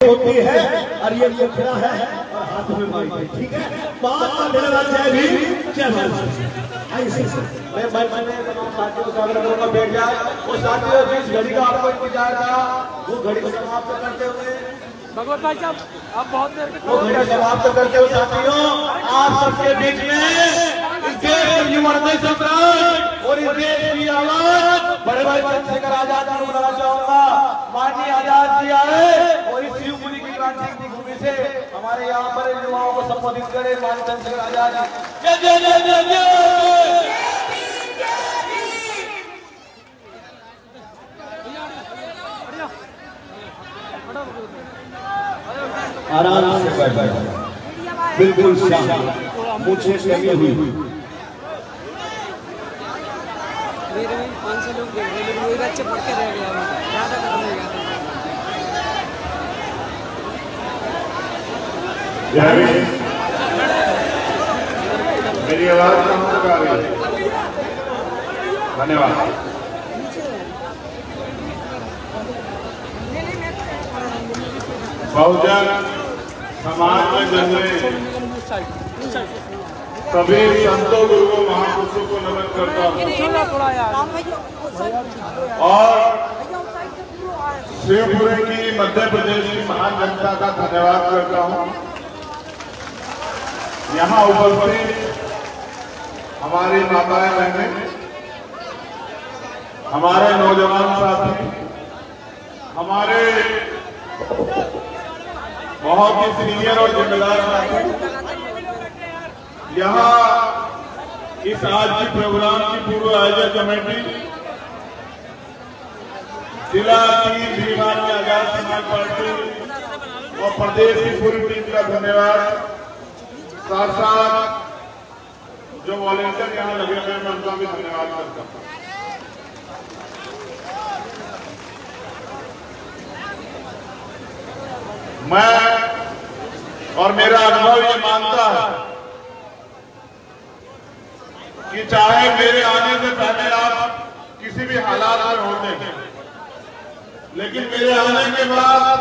होती है और ये मुखड़ा है और हाथ में माइक है, ठीक है। बात का मेरा जय भीम जय भारत। मैंने साथियों से अगर लोग बैठ जाए वो साथियों जिस घड़ी का आपको इंतजार था वो घड़ी को समाप्त करते हुए भगवत भाई साहब आप बहुत देर के वो घड़ी समाप्त करते हुए साथियों आप सबके बीच में इस देश के युवा सम्राट और इस देश की आवाज बड़े भाई चंद्रशेखर आजाद को बुलाना चाहूंगा। माननीय आजाद जी आए और इस शिवपुरी की क्रांति की भूमि से हमारे यहाँ पर युवाओं को संबोधित करे। माननीय चंद्रशेखर आजाद जी जय जय जय जय। आराम से बैठ बैठ बिल्कुल शांत मुझे कमी हुई। मेरे में 500 लोग देख रहे हैं मेरे अच्छे पढ़ के रह गया ज़्यादा खत्म हो गया। मेरी आवाज कहाँ तक आ रही है? धन्यवाद। बहुजन समाज में जन्म सभी संतों गुरुओं महापुरुषों को नमन करता हूँ और शिवपुरी की मध्य प्रदेश की महान जनता का धन्यवाद करता हूँ। यहाँ उपस्थित हमारी माताएं बहनें, हमारे नौजवान साथी, हमारे बहुत ही सीनियर और जिम्मेदार साथी, यहाँ इस आज की प्रोग्राम की पूर्व आयोजक कमेटी, जिला की भारतीय आजाद समाज पार्टी और प्रदेश की पूरी टीम का धन्यवाद। साथ साथ जो वॉलेंटियर यहाँ लगे हुए हैं मैं उनका भी धन्यवाद करता हूँ। मैं और मेरा अनुभव ये मानता है कि चाहे मेरे आने से पहले आप किसी भी हालात में होते, लेकिन मेरे आने के बाद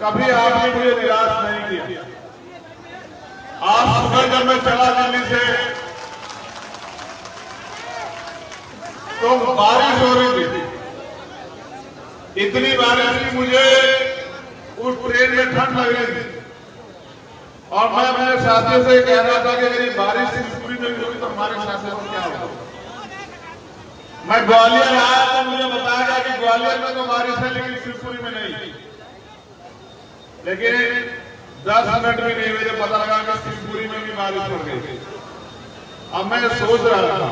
कभी आपने मुझे निराश नहीं किया। आज सुबह जब मैं चला दिल्ली से तो बारिश हो रही थी, इतनी बारिश की मुझे उस ट्रेन में ठंड लग रही थी और मैं अपने साथियों से कह रहा था कि अगर ये बारिश शिवपुरी में भी होगी तो हमारे साथियों को क्या होगा। मैं ग्वालियर आया तो मुझे बताया गया कि ग्वालियर में तो बारिश है लेकिन शिवपुरी में नहीं। लेकिन 10 मिनट भी नहीं हुए पता लगा कि शिवपुरी में भी बारिश हो गई। अब मैं सोच रहा था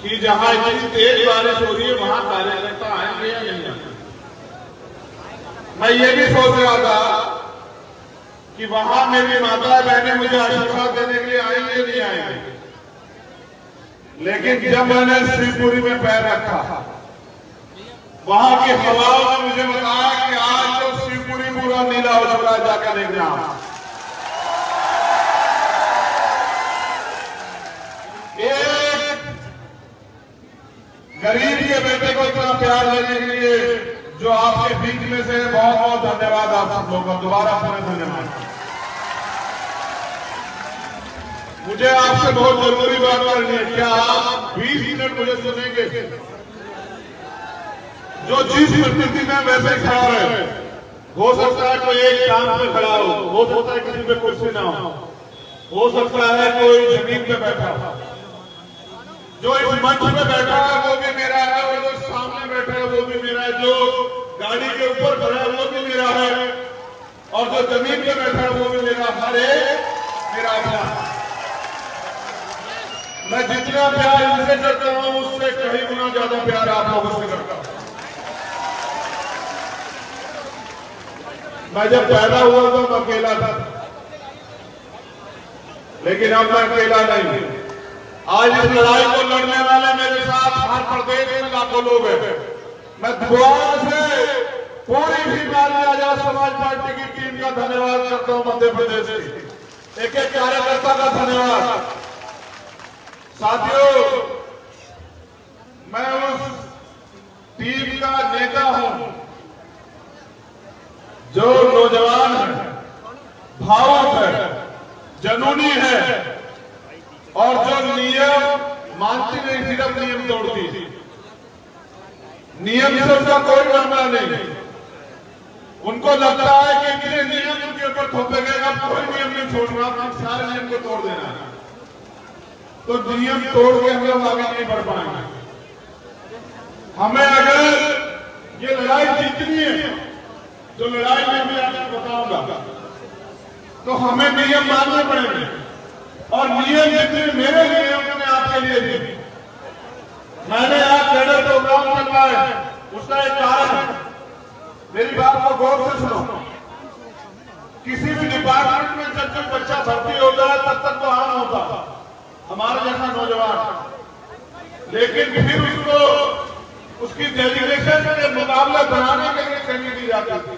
कि जहां इतनी तेज बारिश हो रही है वहां कार्यकर्ता आएंगे या नहीं आएंगे। मैं ये भी सोच रहा था कि वहां मेरी माता बहनें मुझे आशीर्वाद देने के लिए आएंगे या नहीं आएंगे। लेकिन जब मैंने शिवपुरी में पैर रखा वहां की हवाओं ने मुझे बताया कि आज तो शिवपुरी पूरा नीला हो चुका है, जाकर देख जाओ। एक गरीब के बेटे को इतना प्यार देने के लिए जो आपके बीच में से बहुत बहुत धन्यवाद। आप सब लोगों का दोबारा पूरे धन्यवाद। मुझे आपसे बहुत जरूरी बात करनी है। क्या आप 20 मिनट मुझे सुनेंगे? जो जिस परिस्थिति में वैसे खड़ा है, हो सकता है कोई एक काम पे खड़ा हो सकता है किसी पे कुर्सी ना हो सकता है कोई जमीन पे बैठा हो। जो इस मंच पे बैठा है वो भी मेरा है और जो सामने बैठा है वो भी मेरा है। जो गाड़ी के ऊपर खड़ा है वो भी मेरा है और जो जमीन पे बैठा है वो भी मेरा। हर एक मेरा अपना। मैं जितना प्यार इनसे करता हूं उससे कहीं गुना ज्यादा प्यार आप लोगों से करता हूं। मैं जब पैदा हुआ तो मैं अकेला था, लेकिन अब मैं अकेला नहीं। आज इस लड़ाई को लड़ने वाले मेरे साथ हर प्रदेश में लाखों लोग हैं। मैं दोबारा से पूरी भी भारतीय आजाद समाज पार्टी की टीम का धन्यवाद करता हूं। मध्य प्रदेश की एक एक कार्यकर्ता का धन्यवाद। साथियों, मैं उस टीम का नेता हूं जो नौजवान है, भावुक है, जनूनी है और जो नियम मानती नहीं, सिर्फ नियम तोड़ती, नियम से उसका कोई मामला नहीं। उनको लगता है कि इतने नियम उनके ऊपर थोपे गए, अब कोई नियम नहीं छोड़ना, अब सारे नियम को तोड़ देना है। तो नियम तोड़ के हम लोग आगे नहीं बढ़ पाएंगे। हमें अगर ये लड़ाई जीतनी है, जो लड़ाई में मैं आपको बताऊंगा, तो हमें नियम मानने पड़ेंगे। और नियम जितने मेरे लिए उन्होंने आपके लिए भी। मैंने आज कैडर प्रोग्राम करवाया, उसका एक कारण है। मेरी बात को गौर से सुनो। किसी भी डिपार्टमेंट में जब कोई बच्चा भर्ती होता है तब तक तो आम होता हमारा जैसा नौजवान, लेकिन फिर उसको उसकी डेडिकेशन के मुकाबले बनाने के लिए ट्रेनिंग दी जाती थी।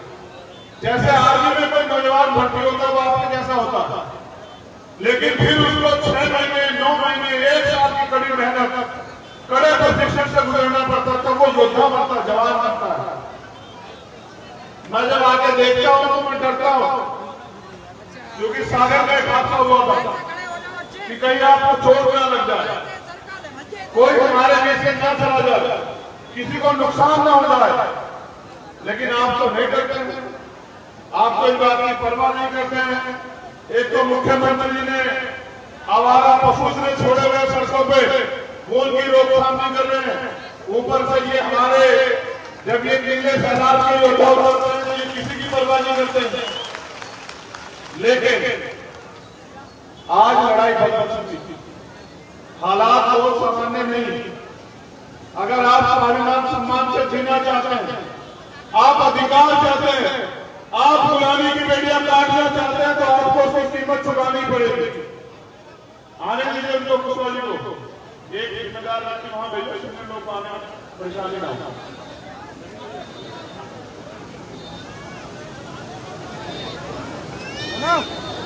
जैसे आर्मी में कोई नौजवान भर्ती होता वो आपके जैसा होता, लेकिन फिर उसको 6 महीने 9 महीने 1 साल की कड़ी मेहनत, कड़े प्रशिक्षण से गुजरना पड़ता, तब वो योद्धा बनता, जवान बनता है। मैं जब आके देखता हूं तो मैं डरता हूं, क्योंकि सागर में एक हादसा हुआ था कि कहीं आपको चोट ना लग जाए, कोई हमारे बीच से ना चला जाए, किसी को नुकसान ना हो जाए। लेकिन आप तो नहीं करते हैं, आप तो इस बात की परवाह नहीं करते हैं। एक तो मुख्यमंत्री ने आवारा पशु ने छोड़े हुए सड़कों पे वो उनकी रोकथाम नहीं कर रहे हैं। ऊपर से ये हमारे जब ये नीले सैलाब के योद्धा होते हैं तो ये किसी की परवाह नहीं करते हैं। लेकिन आज लड़ाई बदल चुकी थी, हालात बहुत सामान्य नहीं। अगर आप स्वाभिमान सम्मान से जीना चाहते हैं, आप अधिकार चाहते हैं, आप गुलामी की बेड़ियां काटना चाहते हैं, तो आपको उसकी कीमत चुकानी पड़ेगी। आने दीजिए उनको कुशवाली को, एक जिम्मेदार राखी वहां भेजो, इसमें लोग आने परेशानी ना हो।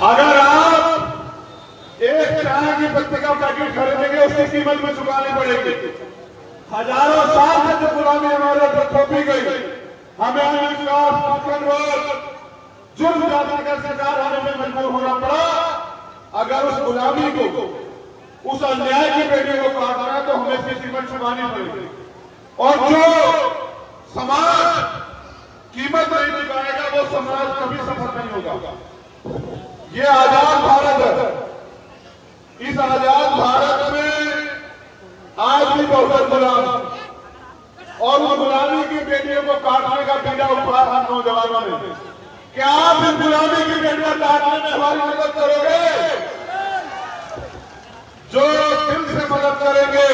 अगर आप एक चाय की पत्ती का पैकेट खरीदेंगे उसकी कीमत में चुकानी पड़ेगी। हजारों साल से जो गुलामी हमारे ऊपर थोपी गई, हमें जुर्म जाति का शिकार होने में मजबूर होना पड़ा। अगर उस गुलामी को, उस अन्याय की बेटी को काटना है तो हमें इसकी कीमत चुकानी पड़ेगी। और जो समाज कीमत नहीं चुकाएगा वो समाज कभी सफल नहीं होगा। ये आजाद भारत है, इस आजाद भारत में आज भी बहुत गुलाम, और उस गुलामी की बेटियों को काटने का पीड़ा उठा हम नौजवानों ने। क्या आप इस गुलामी की बेटियों काटने में हमारी मदद करोगे? जो दिल से मदद करेंगे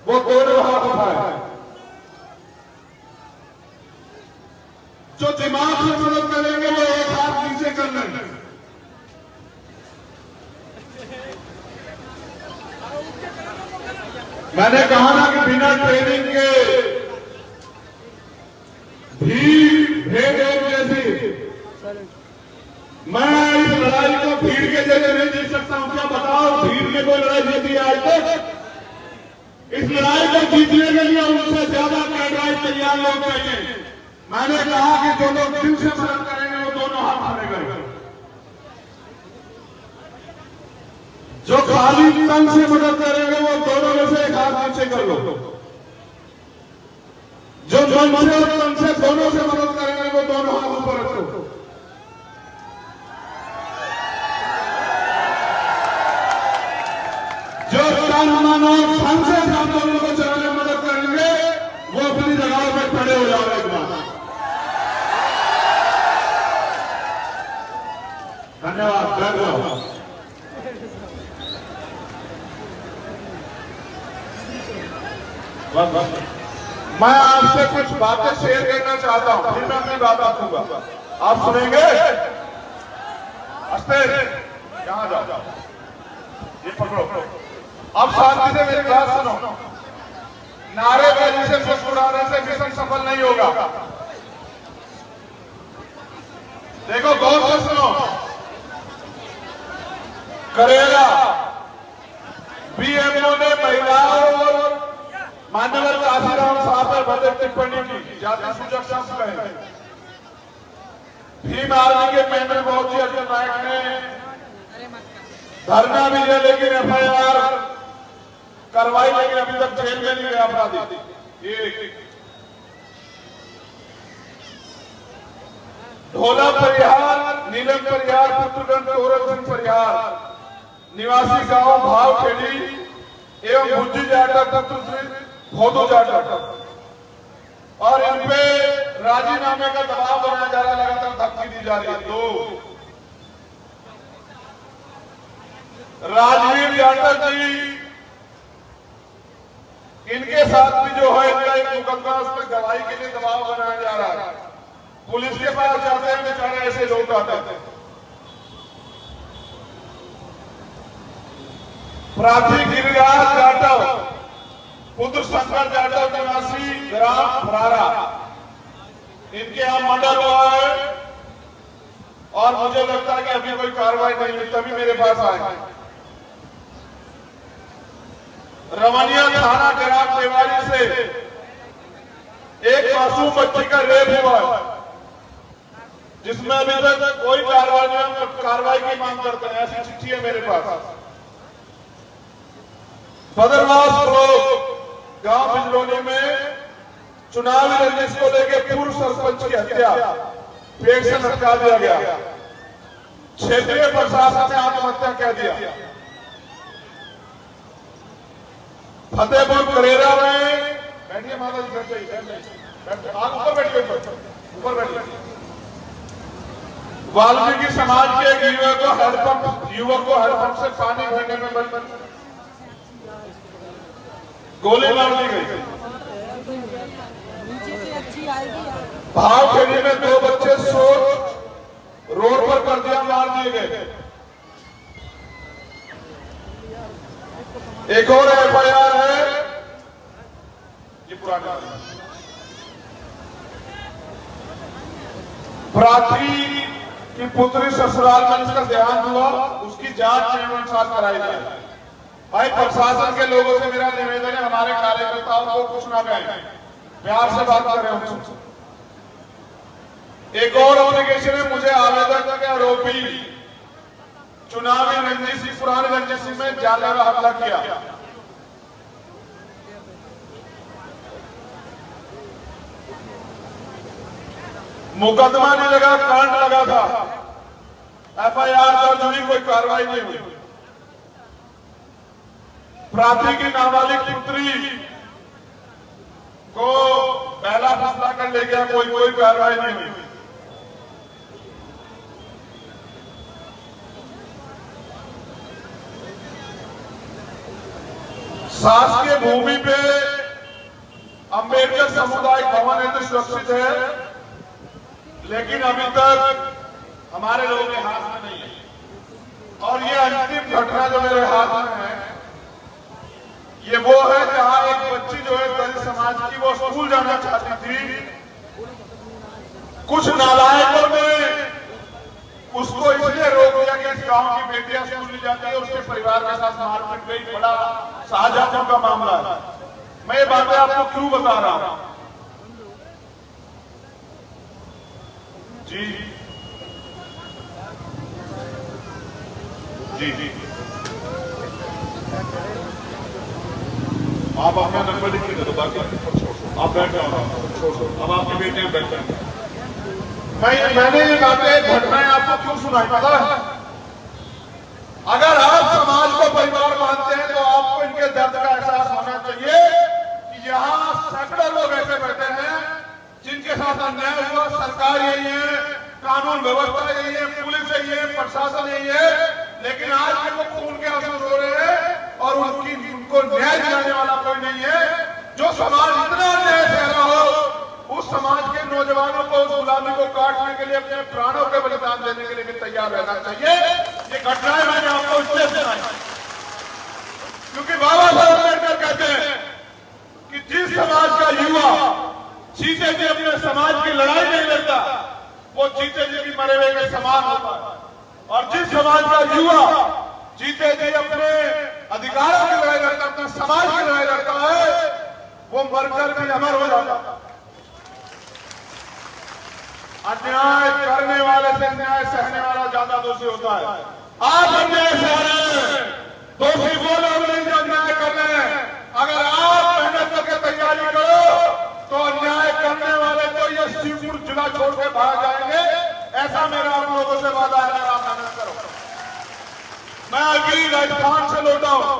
वो दोनों हाथ उठाए, जो दिमाग से मदद करेंगे वो एक हाथ नीचे कर लेंगे। मैंने कहा ना कि बिना ट्रेनिंग के भीड़ भेड़ जैसी, मैं इस लड़ाई को भीड़ के जरिए नहीं जीत सकता हूं। क्या बताओ, भीड़ ने कोई लड़ाई जीती है आज तक? इस लड़ाई को जीतने के लिए उनसे ज्यादा कैडर तैयार लोग चाहिए। मैंने कहा कि जो लोग दिल से मदद करेंगे वो दोनों हाथ खड़े। जो खाली तन से मदद करेंगे वो दोनों में से एक हाथ नीचे कर लो। जो मन से और तन से दोनों से मदद करेंगे वो दोनों हाथ ऊपर रखो। जो तन मन और धन से आप दोनों को चलाने में मदद करेंगे वो अपनी जगह पर खड़े हो जाओ एक बार। धन्यवाद। मैं आपसे कुछ बातें शेयर करना चाहता हूं, फिर मैं अपनी बात रखूंगा। आप सुनेंगे? अस्तेर यहां जाओ, ये पकड़ो। अब शांति से मेरी बात सुनो। नारेबाजी से मुस्कुराने से मिशन सफल नहीं होगा। देखो गौर से सुनो। करेला बीएमओ ने महिलाओं और मान्यवर काशीराम साहब पर बदल टिप्पणी की, जाति सूचक शब्द कहे। भीम आर्मी के मेंबर बहुत ही अर्जुन नायक ने धरना भी दिया, लेकिन FIR कार्रवाई, लेकिन अभी तक जेल में नहीं गया अपराधी। ये ढोला परिहार, नीलम परिहार, पुत्रगंज गौरव सिंह परिहार निवासी गांव भावखेड़ी एवं भुज्जी जाटव पुत्र श्री भोदू जाटव, और इन पे राजीनामे का दबाव बनाया जा रहा है, लगातार धमकी दी जा रही है। तो राजवीर जाटव जी, इनके साथ भी जो है इनका एक मुकदमा, उस पर गवाही के लिए दबाव बनाया जा रहा है। पुलिस के पास जाते हैं बेचारे, ऐसे लोग आते हैं। प्राथी गिरिराज जाटव पुत्र शंकर जाटव निवासी ग्राम फरारा, इनके यहां मर्डर हुआ है और मुझे लगता है कि अभी कोई कार्रवाई नहीं हुई, तभी मेरे पास आए। रमनिया थाना ग्राम देवारी से एक मासूम बच्ची का रेप हुआ है, जिसमें अभी तक कोई कार्रवाई की मांग करते हैं। ऐसी चिट्ठी है मेरे पास। बदरवास ब्लॉक गांव बिजलोनी में चुनावी रंजिश को लेकर पूर्व सरपंच की हत्या, पेड़ से लटका दिया गया। क्षेत्रीय प्रशासन ने आत्महत्या कह दिया। फतेहपुर करेरा में, बैठिए माता जी, बैठिए, आप ऊपर बैठिए, ऊपर बैठिए। वाल्मीकि समाज के एक युवक को हैंडपंप से पानी भरने में गोली मार दी गई। भावखेड़ी में 2 बच्चे सोच रोड पर कर दिया, मार दिए गए। एक और FIR है, ये पुराना प्राथी की पुत्री ससुराल में इसका देहांत हुआ, उसकी जांच नियमानुसार कराई जाए। भाई प्रशासन के लोगों से मेरा निवेदन है, हमारे कार्यकर्ताओं को कुछ ना कहें, प्यार से बात कर रहे हैं। एक और एप्लीकेशन है, मुझे आवेदक के आरोपी चुनावी रंजिश, पुरानी रंजिश में जानलेवा हमला किया। मुकदमा नहीं लगा, कांड लगा था, FIR दर्ज हुई, कोई कार्रवाई नहीं हुई। प्राथी की नाबालिग पुत्री को पहला फैसला कर ले गया, कोई कार्रवाई नहीं हुई। शासकीय भूमि पे अंबेडकर सामुदायिक भवन है तो सुरक्षित है, लेकिन अभी तक हमारे लोगों के हाथ में नहीं है। और ये अंतिम घटना जो मेरे हाथ में है, ये वो है जहां एक बच्ची जो है दलित समाज की, वो स्कूल जाना चाहती थी। कुछ नालायकों ने उसको इसलिए रोक दिया कि इस गांव की बेटियां स्कूल नहीं जाती है, उसके परिवार के साथ मारपीट गई, बड़ा शाहजहां का मामला है। मैं ये बातें आपको क्यों बता रहा हूं जी जी जी आप अपना नंबर लिख के दे दो, बाकी आप बैठ जाओ, अब आपके बेटे बैठ जाए। मैंने ये बातें घटनाएं आपको क्यों सुनाई पता है? अगर आप समाज को परिवार मानते हैं तो आपको इनके दर्द का एहसास होना चाहिए कि यहाँ सैकड़ों लोग ऐसे बैठे हैं जिनके साथ अन्याय हुआ। सरकार यही है, कानून व्यवस्था यही है, पुलिस यही है, प्रशासन यही है, लेकिन आज भी वो खून के आंसू रो रहे हैं और उनको न्याय दिलाने वाला कोई नहीं है। जो समाज इतना अन्याय सह रहा हो, उस समाज के नौजवानों को उस गुलामी को काटने के लिए अपने प्राणों के बलिदान देने के लिए भी तैयार रहना चाहिए। ये घटनाएं मैंने आपको इसलिए सुनाई क्योंकि बाबा साहब अम्बेडकर कहते हैं कि जिस समाज का युवा जीते जी अपने समाज की लड़ाई नहीं लड़ता, वो जीते जी भी मरे हुए के समान होता है, और जिस समाज का युवा जीते जी अपने अधिकारों की लड़ाई लड़ता, अपने समाज की लड़ाई लड़ता है, वो मरकर भी अमर हो जाता है। अन्याय करने वाले से अन्याय सहने वाला ज्यादा दोषी होता है। आप अन्याय सह रहे हैं, दोषी वो लोग नहीं जो अन्याय कर रहे हैं। अगर आप मेहनत करके तैयारी करो तो अन्याय करने वाले तो ये शिवपुर जिला छोड़ के भाग जाएंगे। ऐसा मेरा आप लोगों से वादा है, आप मेहनत करो। मैं अभी राजस्थान से लौटा हूं,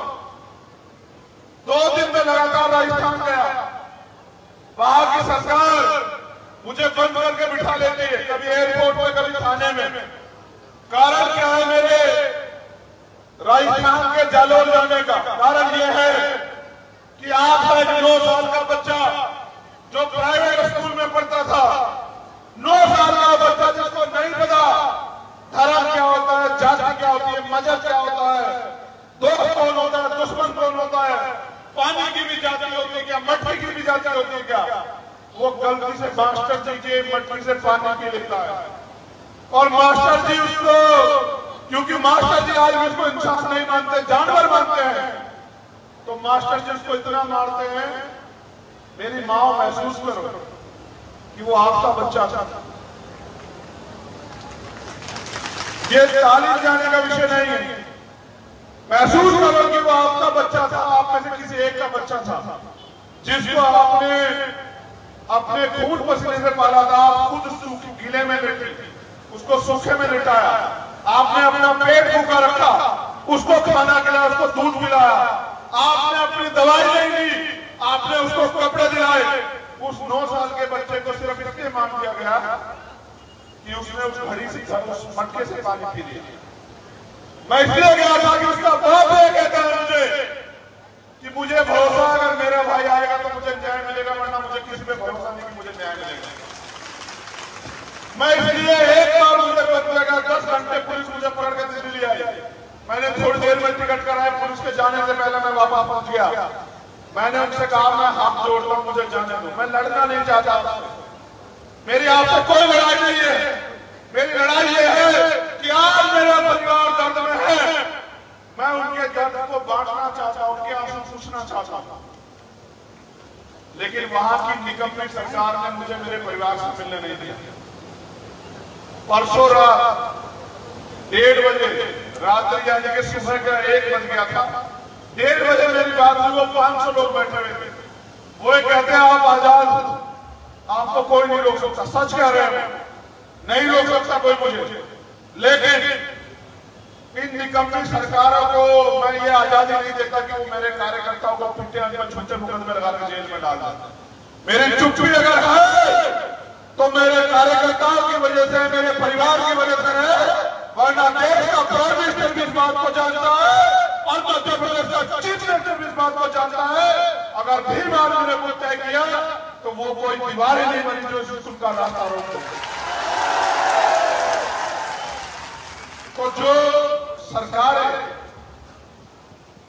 2 दिन में लगातार राजस्थान गया। वहां की सरकार मुझे बंद करके बिठा लेती है, कभी एयरपोर्ट में कभी थाने में। कारण क्या है मेरे राजस्थान के जालोर जाने का? कारण यह है कि आप एक 9 साल का बच्चा जो प्राइवेट स्कूल में पढ़ता था, 9 साल का बच्चा जिसको नहीं पता धर्म क्या होता है, जाति क्या होती है, मजहब क्या होता है, दोस्त कौन होता है, दुश्मन कौन होता है, पानी की भी जाति होती है क्या, मट्टी की भी जाति होती है क्या, वो गलती से मास्टर जी के मट्टी से पानी पी लेता है। और मास्टर जी उसको, क्योंकि मास्टर जी आज उसको इंसान नहीं मानते, जानवर मानते हैं, तो मास्टर जी उसको इतना मारते हैं। मेरी माँ महसूस करो कि वो आपका बच्चा था। ये तालीम जाने का विषय नहीं है। महसूस करो कि वो आपका बच्चा था, आप में से किसी एक का बच्चा था, जिसको आपने अपने खून पसीने से पाला था। आप खुद गीले में लेटे, उसको सूखे में लिटाया, आपने अपना पेट भूखा रखा, उसको खाना खिलाया, उसको दूध पिलाया, आपने अपनी दवाई नहीं ली, आपने उसको कपड़े दिलाए। उस 9 साल के बच्चे को सिर्फ इसलिए मान दिया गया कि उसने उस घड़ी से, उस मटके से पानी पी लिया। मैं इसलिए गया था कि उसका बाप ये कहता है मुझे कि मुझे भरोसा, अगर मेरा भाई आएगा तो मुझे न्याय मिलेगा, वरना मुझे किसी पे भरोसा नहीं कि मुझे न्याय मिलेगा। मैं इसलिए एक बार मुझे पता 10 घंटे पुलिस मुझे पकड़ के दिल्ली आई। मैंने थोड़ी देर में टिकट कराया, पुलिस के जाने से पहले मैं वापस पहुंच गया। मैंने उनसे कहा मैं हाथ जोड़ता हूं, मुझे जाने दो, मैं लड़ना नहीं चाहता। मेरी आपसे कोई लड़ाई नहीं है। मेरी लड़ाई ये है कि आज मेरा परिवार दर्द में है, मैं उनके दर्द को बांटना चाहता हूं, उनके आंसू पूछना चाहता हूं। लेकिन वहां की निकम्मी सरकार ने मुझे मेरे परिवार से मिलने नहीं दिया। परसों रात 1:30 बजे, रात्रि यानी कि सुबह का 1 बज गया था, 1:30 बजे मेरी बात हुई। वो 500 लोग बैठे हुए थे। वो कहते हैं आप आजाद, आपको कोई नहीं रोक सकता। सच कह रहे हैं, नहीं रोक सकता कोई मुझे। लेकिन इन निकम्मी सरकारों को मैं ये आजादी नहीं देता कि वो मेरे कार्यकर्ताओं को पिटे झूठे मुकदमे लगा के जेल में डाल देते। मेरी चुप्पी अगर है तो मेरे कार्यकर्ताओं की वजह से, मेरे परिवार की वजह से है, वरना देश का प्राइम मिनिस्टर भी इस बात को जानता है और मध्य प्रदेश का चीफ मिनिस्टर भी इस बात को जानता है। अगर भीम आर्मी ने वो तय किया तो वो कोई दीवार ही नहीं बनी जो उसका रास्ता रोक दे। तो जो सरकारें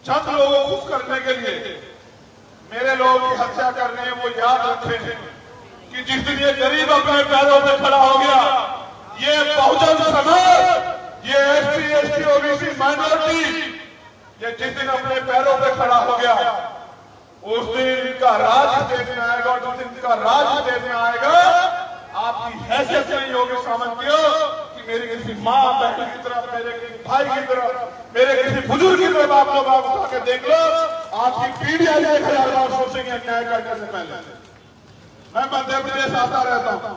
चंद लोगों को खुश करने के लिए मेरे लोगों की हत्या कर रहे हैं, वो याद रखें कि जिस दिन ये गरीब अपने पैरों पे खड़ा हो गया, ये बहुजन समाज, ये SC, ST, OBC माइनॉरिटी, ये जिस दिन अपने पैरों पे खड़ा हो गया, उस दिन इनका राज देश में आएगा। और जिस दिन इनका राज देश में आएगा, आपकी हैसियत नहीं होगी सामंतियों कि मेरी किसी माँ बहन की तरफ, मेरे किसी भाई की तरफ, मेरे किसी बुजुर्ग की तरफ आप लोग आप उठा के देख लो। आपकी पीढ़ी 1000 बार सोचेंगे अन्याय करने से पहले। मैं मध्य प्रदेश आता रहता हूं।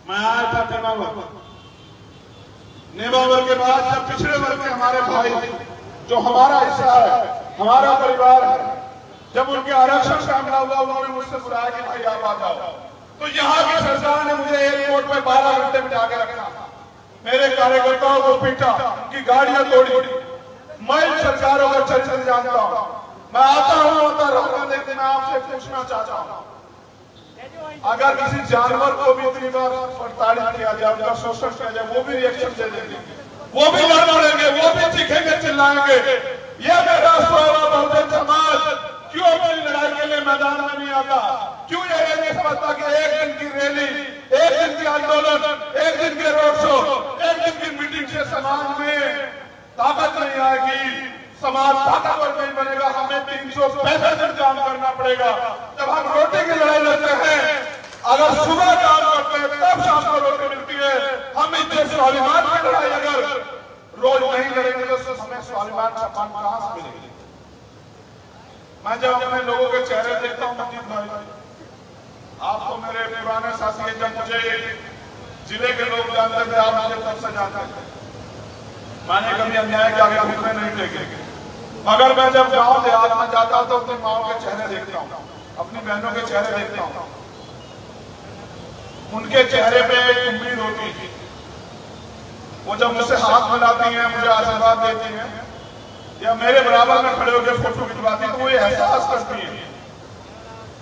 मैं आया था नेमावर के बाद, जब पिछड़े वर्ग के हमारे भाई, जो हमारा हिस्सा है, हमारा परिवार है, जब उनके आरक्षण का हमला हुआ, उन्होंने मुझसे बुलाया कि भाई आप आ जाओ। तो यहाँ की सरकार ने मुझे एयरपोर्ट में 12 घंटे बिठा के रखा, मेरे कार्यकर्ताओं को पीटा, उनकी गाड़ियां तोड़ी। मैं इन सरकारों का चरित्र जानता हूं। मैं आता रहूंगा, लेकिन मैं आपसे पूछना चाहता हूं, अगर किसी जानवर को भी इतनी बार प्रताड़ित किया जाए, उनका शोषण किया जाए, वो भी रिएक्शन दे देंगे, वो भी लड़ पड़ेंगे, वो भी चीखेंगे, चिल्लाएंगे। ये मेरा बहुजन समाज क्यों अपनी लड़ाई के लिए मैदान में नहीं आता? क्यों ये नहीं समझता कि एक दिन की रैली, एक दिन की आंदोलन, एक दिन के रोड शो, एक दिन की मीटिंग से समाज में ताकत नहीं आएगी, समाज ताकतवर नहीं बनेगा। हमें 365 दिन काम करना पड़ेगा। जब हम रोटी की लड़ाई लड़ते हैं, अगर सुबह काम करते हैं तब शाम को रोटी स्वाभिमान की लड़ाई अगर रोज नहीं लड़ेंगे तो हमें स्वाभिमान सम्मान कहां से मिलेगी? मैं जब अपने लोगों के चेहरे देखता हूं मंजीत भाई, आप तो मेरे पुराने साथी हैं, जब मुझे जिले के लोग जानते थे, आप मुझे तब से जानते थे, मैंने कभी अन्याय के आगे घुटने नहीं टेके। मगर मैं जब गांव देहात में जाता हूं तो अपनी माओ के चेहरे देखता हूं, अपनी बहनों के चेहरे देखता हूं, उनके चेहरे पे एक उम्मीद होती है। वो जब मुझसे हाथ मिलाती हैं, मुझे आशीर्वाद देती हैं या मेरे बराबर में खड़े होकर फोटो खिंचवाती हैं, तो वो ये एहसास करती है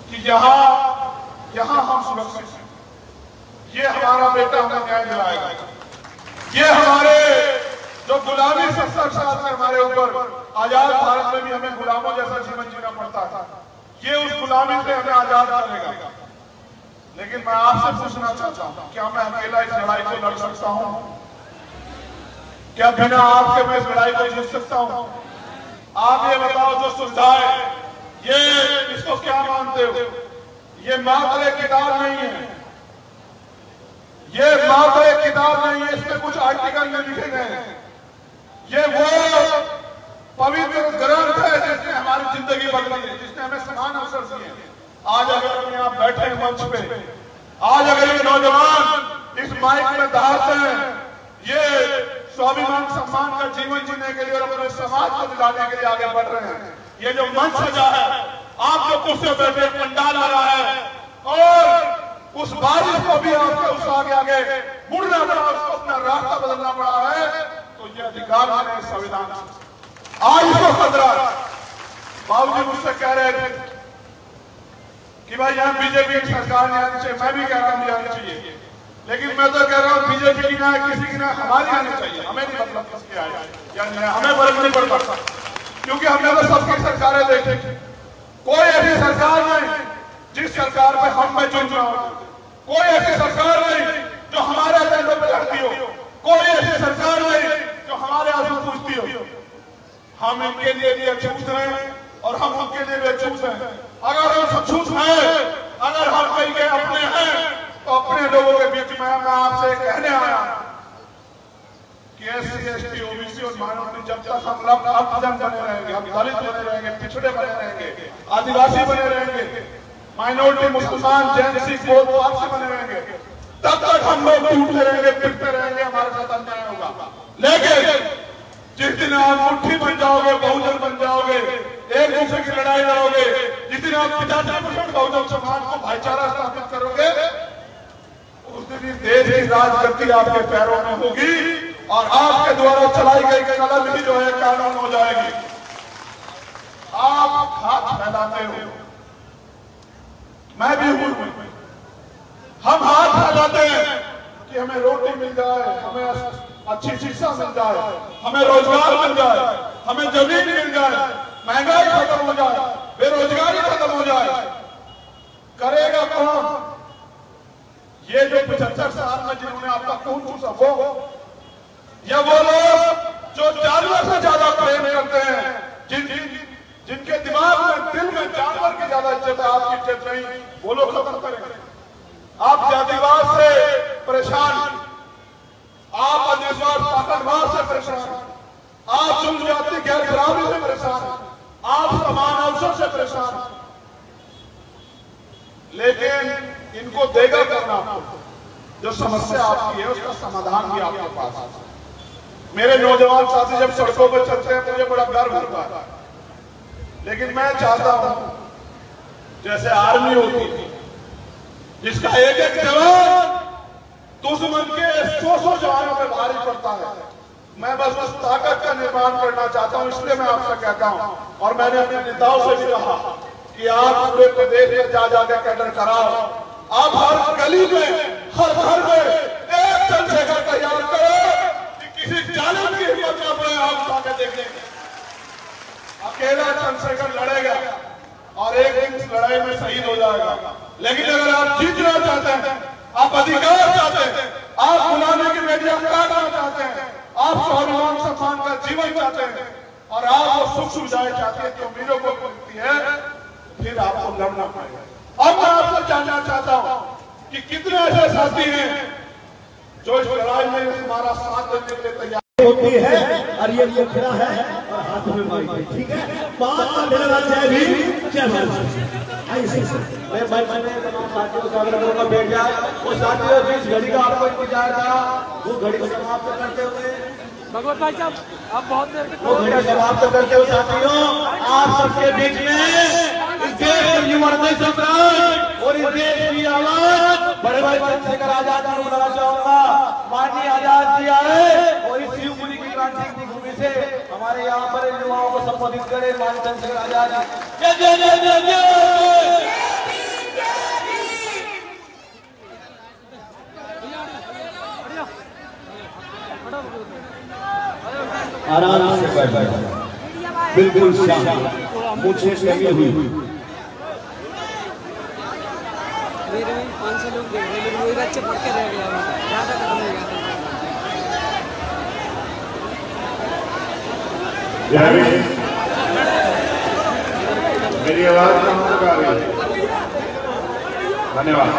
कि यहाँ हम सुरक्षित हैं, ये हमारा बेटा हमें न्याय दिलाएगा, ये हमारे जो गुलामी 70 साल से हमारे ऊपर आजाद भारत में भी हमें गुलामों जैसा जीवन जीना पड़ता था, ये उस गुलामी से हमें आजाद करेगा। लेकिन मैं आपसे पूछना चाहता हूं, क्या मैं अकेला इस लड़ाई को लड़ सकता हूं? क्या बिना आपके मैं इस लड़ाई को जीत सकता हूं? आप ये बताओ, जो सुविधाएं, ये इसको क्या मानते हो? ये मात्र एक किताब नहीं है, ये मात्र एक किताब नहीं है, इसमें कुछ आर्टिकल में लिखे गए हैं। ये वो पवित्र ग्रंथ है जिसने हमारी जिंदगी बदली है, जिसने हमें समान अवसर दिए। आज अगर हम यहाँ बैठे हैं मंच पे, आज अगर ये नौजवान इस माइक में दहाड़ते हैं, ये स्वाभिमान सम्मान का जीवन जीने के लिए और अपने समाज को दिलाने के लिए आगे बढ़ रहे हैं। ये जो मंच सजा है, आप जो कुर्सी बैठे पंडाल आ रहा है, और उस बारिश को भी आपको उस आगे मुड़ना पड़ा, उसको अपना रास्ता बदलना पड़ा है, तो ये अधिकार है संविधान से। आज इसको खतरा। बाबूजी मुझसे कह रहे थे कि भाई यहाँ बीजेपी की सरकार नहीं आनी चाहिए, मैं भी कह रहा हूँ नहीं आनी चाहिए, लेकिन मैं तो कह रहा हूँ बीजेपी की ना किसी की ना हमारी आनी चाहिए, हमें नहीं मतलब किसकी आए, यानी हमें फर्क नहीं पड़ता, क्योंकि हमने तो सबकी सरकारें देखी। कोई ऐसी सरकार नहीं जिस सरकार पे हम में चुन रहा हो, कोई ऐसी सरकार नहीं जो हमारे एजेंडे पे लड़ती हो, कोई ऐसी सरकार नहीं जो हमारे आंसू पूछती हो। हम इनके लिए भी अछूत हैं और हम उनके लिए भी अछूत हैं। अगर हम अछूत हैं, अगर हम कहीं के अपने हैं, तो अपने लोगों के बीच में मैं आपसे कहने आया कि एससी, एसटी, ओबीसी और माइनॉरिटी जब तक हम अल्पसंख्यक बने रहेंगे, हम दलित बने रहेंगे, पिछड़े बने रहेंगे, आदिवासी बने रहेंगे, माइनॉरिटी मुसलमान, जैन, सिख, बौद्ध, पारसी बने रहेंगे, तब तक हम लोग टूटते रहेंगे, पिटते रहेंगे, हमारे साथ अन्याय होगा। लेकिन जिस दिन आप मुट्ठी बन जाओगे, बहुजन बन जाओगे, एक दूसरे की लड़ाई लड़ोगे, जिस दिन आप 50% बहुजन समाज को भाईचारा स्थापित करोगे, उस दिन देश की राजगद्दी आपके पैरों में होगी और आपके द्वारा चलाई गई कलम ही जो है कानून हो जाएगी। आप हाथ फैलाते हो, मैं भी हूं, हम हाथ फैलाते हैं कि हमें रोटी मिल जाए, हमें अच्छी शिक्षा मिल जाए, हमें रोजगार मिल जाए, हमें जमीन मिल जाए, महंगाई खत्म हो जाए, बेरोजगारी खत्म हो जाए। करेगा कौन? ये जो 75 साल में जिन्होंने आपका खून चूसा, वो या वो लोग जो जानवर से ज्यादा प्रेम करते हैं, जिनके दिमाग में, दिल में जानवर की ज्यादा इज्जत है, आपकी इज्जत नहीं, वो लोग खत्म करेंगे। आप जातिवाद से परेशान, आप अंधविश्वास ताकतवाद से परेशान, आप जनजाति गैर बराबरी से परेशान, आप समान अवसर से परेशान, लेकिन इनको देगा करना आपको। जो समस्या आपकी है उसका समाधान भी आपके पास है। मेरे नौजवान साथी जब सड़कों पर चलते हैं मुझे बड़ा गर्व होता है, लेकिन मैं चाहता हूं जैसे आर्मी होती है जिसका एक एक जवान दुश्मन के 100 जवानों में भारी पड़ता है, मैं बस उस ताकत का निर्माण करना चाहता हूं। इसलिए मैं आपसे कहता हूं, और मैंने अपने नेताओं से भी कहा कि आप पूरे प्रदेश में जा जाकर कैडर कराओ, आप हर गली में, हर घर में एक चंद्रशेखर तैयार करो कि किसी जालिम की हिम्मत न पड़े, आप आगे देख लेंगे। अकेला चंद्रशेखर लड़ेगा और एक दिन इस लड़ाई में शहीद हो जाएगा, लेकिन अगर आप जीतना चाहते हैं, आप अधिकार चाहते हैं, आप बुलाने की मीडिया काटना चाहते हैं, आप स्वाभिमान सम्मान का जीवन चाहते हैं और आप वो सुख सुविधाएं चाहते हैं जो अमीरों को मिलती है, फिर आपको लड़ना पड़ेगा। अब मैं आपसे जानना चाहता हूं कि कितने ऐसे साथी हैं जो इस लड़ाई में हमारा साथ देने के लिए तैयार होती है और ये खड़ा है और हाथ में माइक है, ठीक है। बात मेरा जय भीम जय भारत। मैंने तमाम साथियों से अगर लोगों बैठ जाए वो साथियों जिस घड़ी का आपको इंतजार था वो घड़ी को समाप्त करते हुए भगवत भाई साहब आप बहुत देर के वो घड़ी समाप्त करते हुए साथियों आप सबके बीच में इस देश के युवा सम्राट और इस देश की आवाज बड़े भाई चंद्रशेखर आजाद को बुलाना चाहूंगा। माननीय आजाद जी आए और इस शिवपुरी की क्रांति की भूमि से हमारे यहाँ पर युवाओं को संबोधित करे। माननीय चंद्रशेखर आजाद जी जय जय जय जय जय। आराम से बैठ बिल्कुल शांत, मुझे कमी हुई। मेरे में 500 लोग देख रहे हैं लेकिन वही बच्चे पढ़ के रह गया ज़्यादा खत्म नहीं गया। मेरी आवाज कहाँ तक आ रही है? धन्यवाद।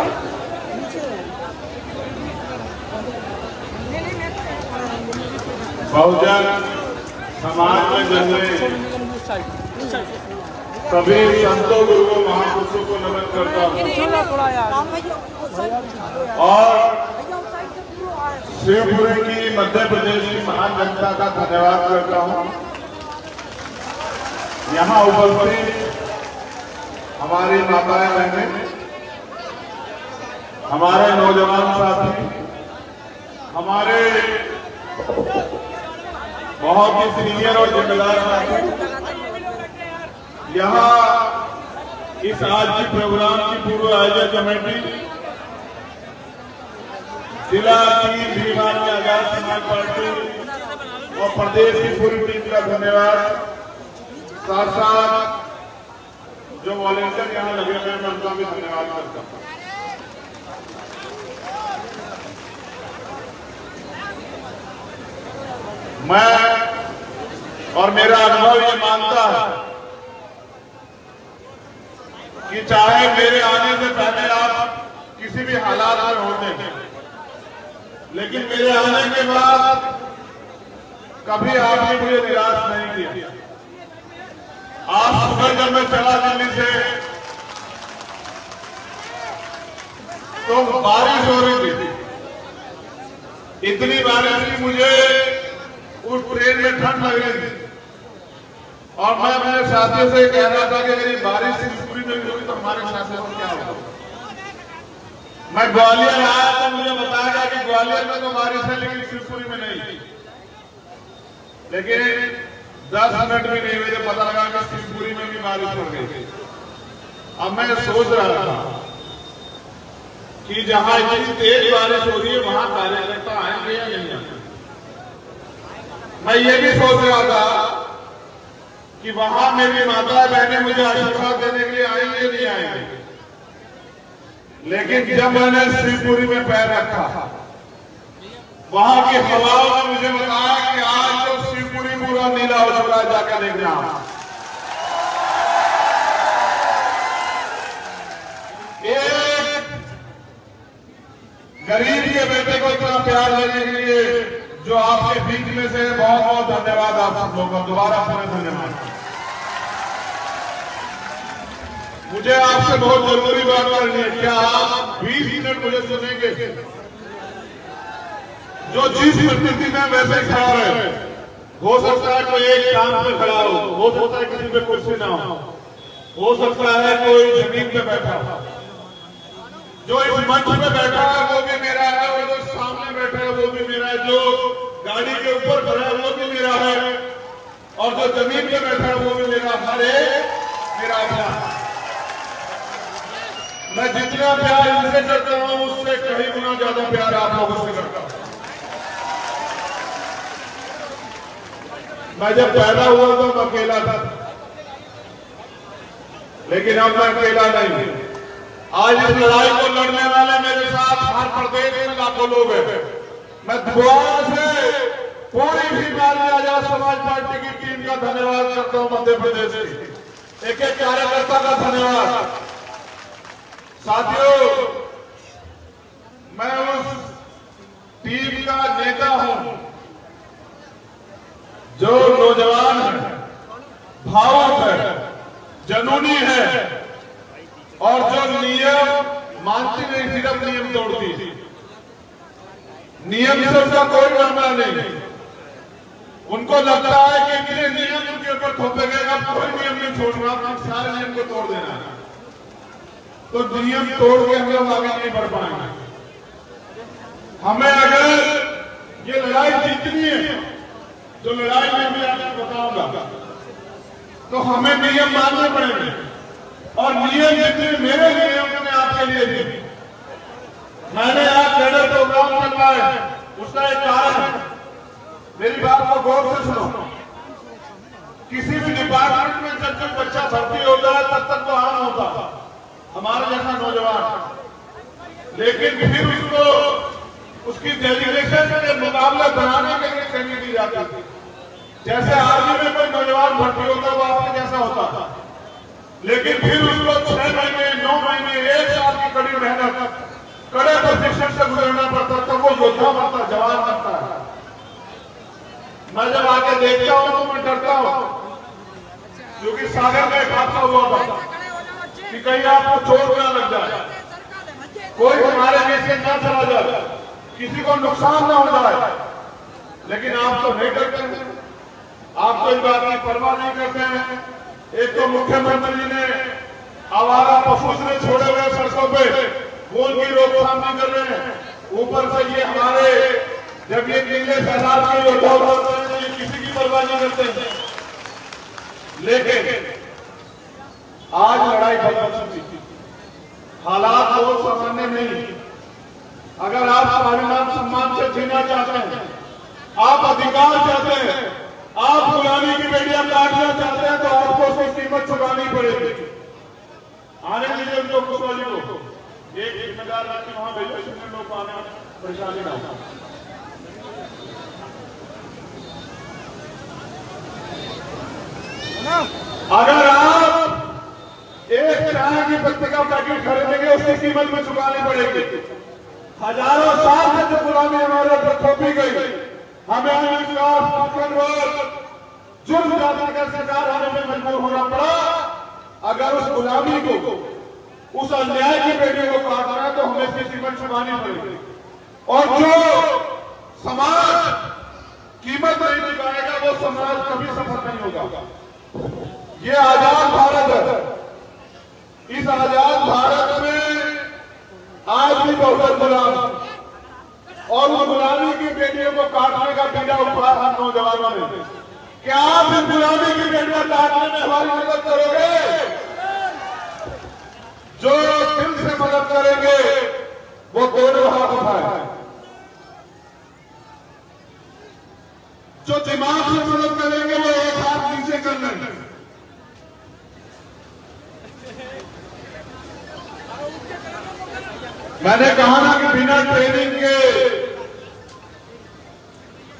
बहुजन समाज में जन्मे सभी संतों गुरुओं महापुरुषों को नमन करता हूँ और शिवपुरी की मध्य प्रदेश की महान जनता का धन्यवाद करता हूँ। यहाँ उपस्थित हमारी माताएं बहनें, हमारे नौजवान साथी, हमारे बहुत ही सीनियर और जिम्मेदार साथी, यहाँ इस आज की प्रोग्राम की पूर्व आयोजक कमेटी, जिला की भीमानी आजाद समाज पार्टी और प्रदेश की पूरी टीम का धन्यवाद। साथ साथ जो वॉलेंटियर यहाँ लगे हुए मैं उनका भी धन्यवाद करता हूँ। मैं और मेरा अनुभव ये मानता है कि चाहे मेरे आने से पहले आप किसी भी हालात में होते हैं, लेकिन मेरे आने के बाद कभी आपने मुझे निराश नहीं किया। आज सुबह जब मैं चला दिल्ली से तो बारिश हो रही थी, इतनी बारिश की मुझे उस ट्रेन में ठंड लग रही थी और मैं अपने साथियों से कह रहा था कि अगर ये बारिश शिवपुरी में भी होगी तो हमारे साथियों को क्या होगा। मैं ग्वालियर आया तो मुझे बताया गया कि ग्वालियर में तो बारिश है लेकिन शिवपुरी में नहीं। लेकिन 10 मिनट भी नहीं हुए पता लगा कि शिवपुरी में भी बारिश हो गई। अब मैं सोच रहा था कि जहां इतनी तेज बारिश हो रही है वहां कार्यकर्ता आएंगे या नहीं आएंगे। मैं ये भी सोच रहा था कि वहां मेरी माता बहनें मुझे आशीर्वाद देने के लिए आएंगे या नहीं आएंगे। लेकिन जब मैंने शिवपुरी में पैर रखा वहां की हवाओं ने मुझे बताया कि आज तो शिवपुरी पूरा नीला हो चुका है, जाकर देखना। एक गरीब के बेटे को इतना प्यार देने के लिए जो आपके बीच में से बहुत बहुत धन्यवाद आप सब लोगों का, दोबारा पूरे धन्यवाद। मुझे आपसे बहुत जरूरी बात करनी है, क्या आप 20 मिनट मुझे सुनेंगे? जो जिस स्थिति में वैसे खड़ा है, हो सकता है कोई एक काम पे खड़ा हो सकता है किसी पे कुर्सी ना हो सकता है कोई जमीन पे बैठा हो। जो इस मंच पे बैठा है वो भी मेरा है और जो सामने बैठा है वो भी मेरा है, जो गाड़ी के ऊपर खड़ा है वो भी मेरा है और जो जमीन पे बैठा है वो भी मेरा। हर एक मेरा अपना। मैं जितना प्यार इनसे करता हूं उससे कई गुना ज्यादा प्यार आप लोगों से करता हूं। मैं जब पैदा हुआ तो मैं अकेला था, लेकिन अब मैं अकेला नहीं। आज इस लड़ाई को लड़ने वाले मेरे साथ हर प्रदेश में लाखों लोग हैं। मैं दोबारा से पूरी भीमानी आजाद समाज पार्टी की टीम का धन्यवाद करता हूं। मध्य प्रदेश की एक एक कार्यकर्ता का धन्यवाद। साथियों, मैं उस टीम का नेता हूं, जो नौजवान है, भावुक है, जनूनी है और जो नियम मानती नहीं, सिर्फ नियम तोड़ती। नियम से उसका कोई मामला नहीं। उनको लगता है कि इतने नियम उनके ऊपर थोपे गए, अब कोई नियम नहीं छोड़ना, आप सारे नियम को तोड़ देना। तो नियम तोड़ के हम लोग आगे नहीं बढ़ पाएंगे। हमें अगर ये लड़ाई जीतनी है, जो लड़ाई में मैं आपको बताऊंगा, तो हमें नियम मानने पड़ेंगे। और नियम जितने मेरे नियम मैंने आपके लिए दिए। मैंने आज कैडर प्रोग्राम चलवाया है, उसका एक कारण है। मेरी बात को गौर से सुनो। किसी भी डिपार्टमेंट में जब कोई बच्चा भर्ती होता है तब तक वो आम होता है, हमारे जैसा नौजवान। लेकिन फिर उसको उसकी डेडिकेशन के मुकाबले बनाने के लिए ट्रेनिंग दी जाती थी। जैसे आर्मी में कोई नौजवान भर्ती होता है वो आपके जैसा होता था, लेकिन फिर उसको 6 महीने 9 महीने 1 साल की कड़ी मेहनत, कड़े प्रशिक्षण से गुजरना पड़ता, तब वो योद्धा बनता, जवान बनता है। मैं जब आके देखता हूं तो मैं डरता हूं, क्योंकि सागर में एक हादसा हुआ था कि कहीं आपको चोट ना लग जाए, कोई हमारे बीच से ना चला जाए, किसी को नुकसान ना हो जाए। लेकिन आप तो नहीं करते हैं, आप तो इस बात की परवाह नहीं करते हैं। एक तो मुख्यमंत्री जी ने आवारा पशु ने छोड़े हुए सड़कों पे वो उनकी रोकथाम नहीं कर रहे हैं। ऊपर से ये हमारे जब ये नीले सैलाब के योद्धा होते हैं, ये किसी की परवाह नहीं करते। लेकिन आज लड़ाई बदल चुकी थी, हालात बहुत सामान्य नहीं। अगर आप स्वाभिमान सम्मान से जीना चाहते हैं, आप अधिकार चाहते हैं, आप गुलामी की बेड़ियां काटना चाहते हैं, तो आपको उसकी कीमत चुकानी पड़ेगी। आने दीजिए उनको, खुशहाली को एक जिम्मेदार रखी वहां भेजो, लोग को आने परेशानी ना हो। अगर आप एक चाय की पत्ती का पैकेट खरीदेंगे, उसकी कीमत में चुकानी पड़ेगी। हजारों साल से जो गुलामी हमारे ऊपर थोपी गई, हमें जुर्म जाति का शिकार होने में मजबूर होना पड़ा। अगर उस गुलामी को, उस अन्याय की बेटी को काटना है तो हमें इसकी कीमत चुकानी पड़ेगी। और जो समाज कीमत नहीं चुकाएगा वो समाज कभी सफल नहीं होगा। ये आजाद भारत है, इस आजाद भारत में आज भी बहुत गुलाम, और उस गुलामी की बेटियों को काटने का बीड़ा उठा हम नौजवानों ने। क्या आप इस गुलामी की बेटियां काटने में हमारी मदद करोगे? जो दिल से मदद करेंगे वो दोनों हाथ उठाए, जो दिमाग से मदद करेंगे वो एक हाथ नीचे कर लेंगे। मैंने कहा ना कि बिना ट्रेनिंग के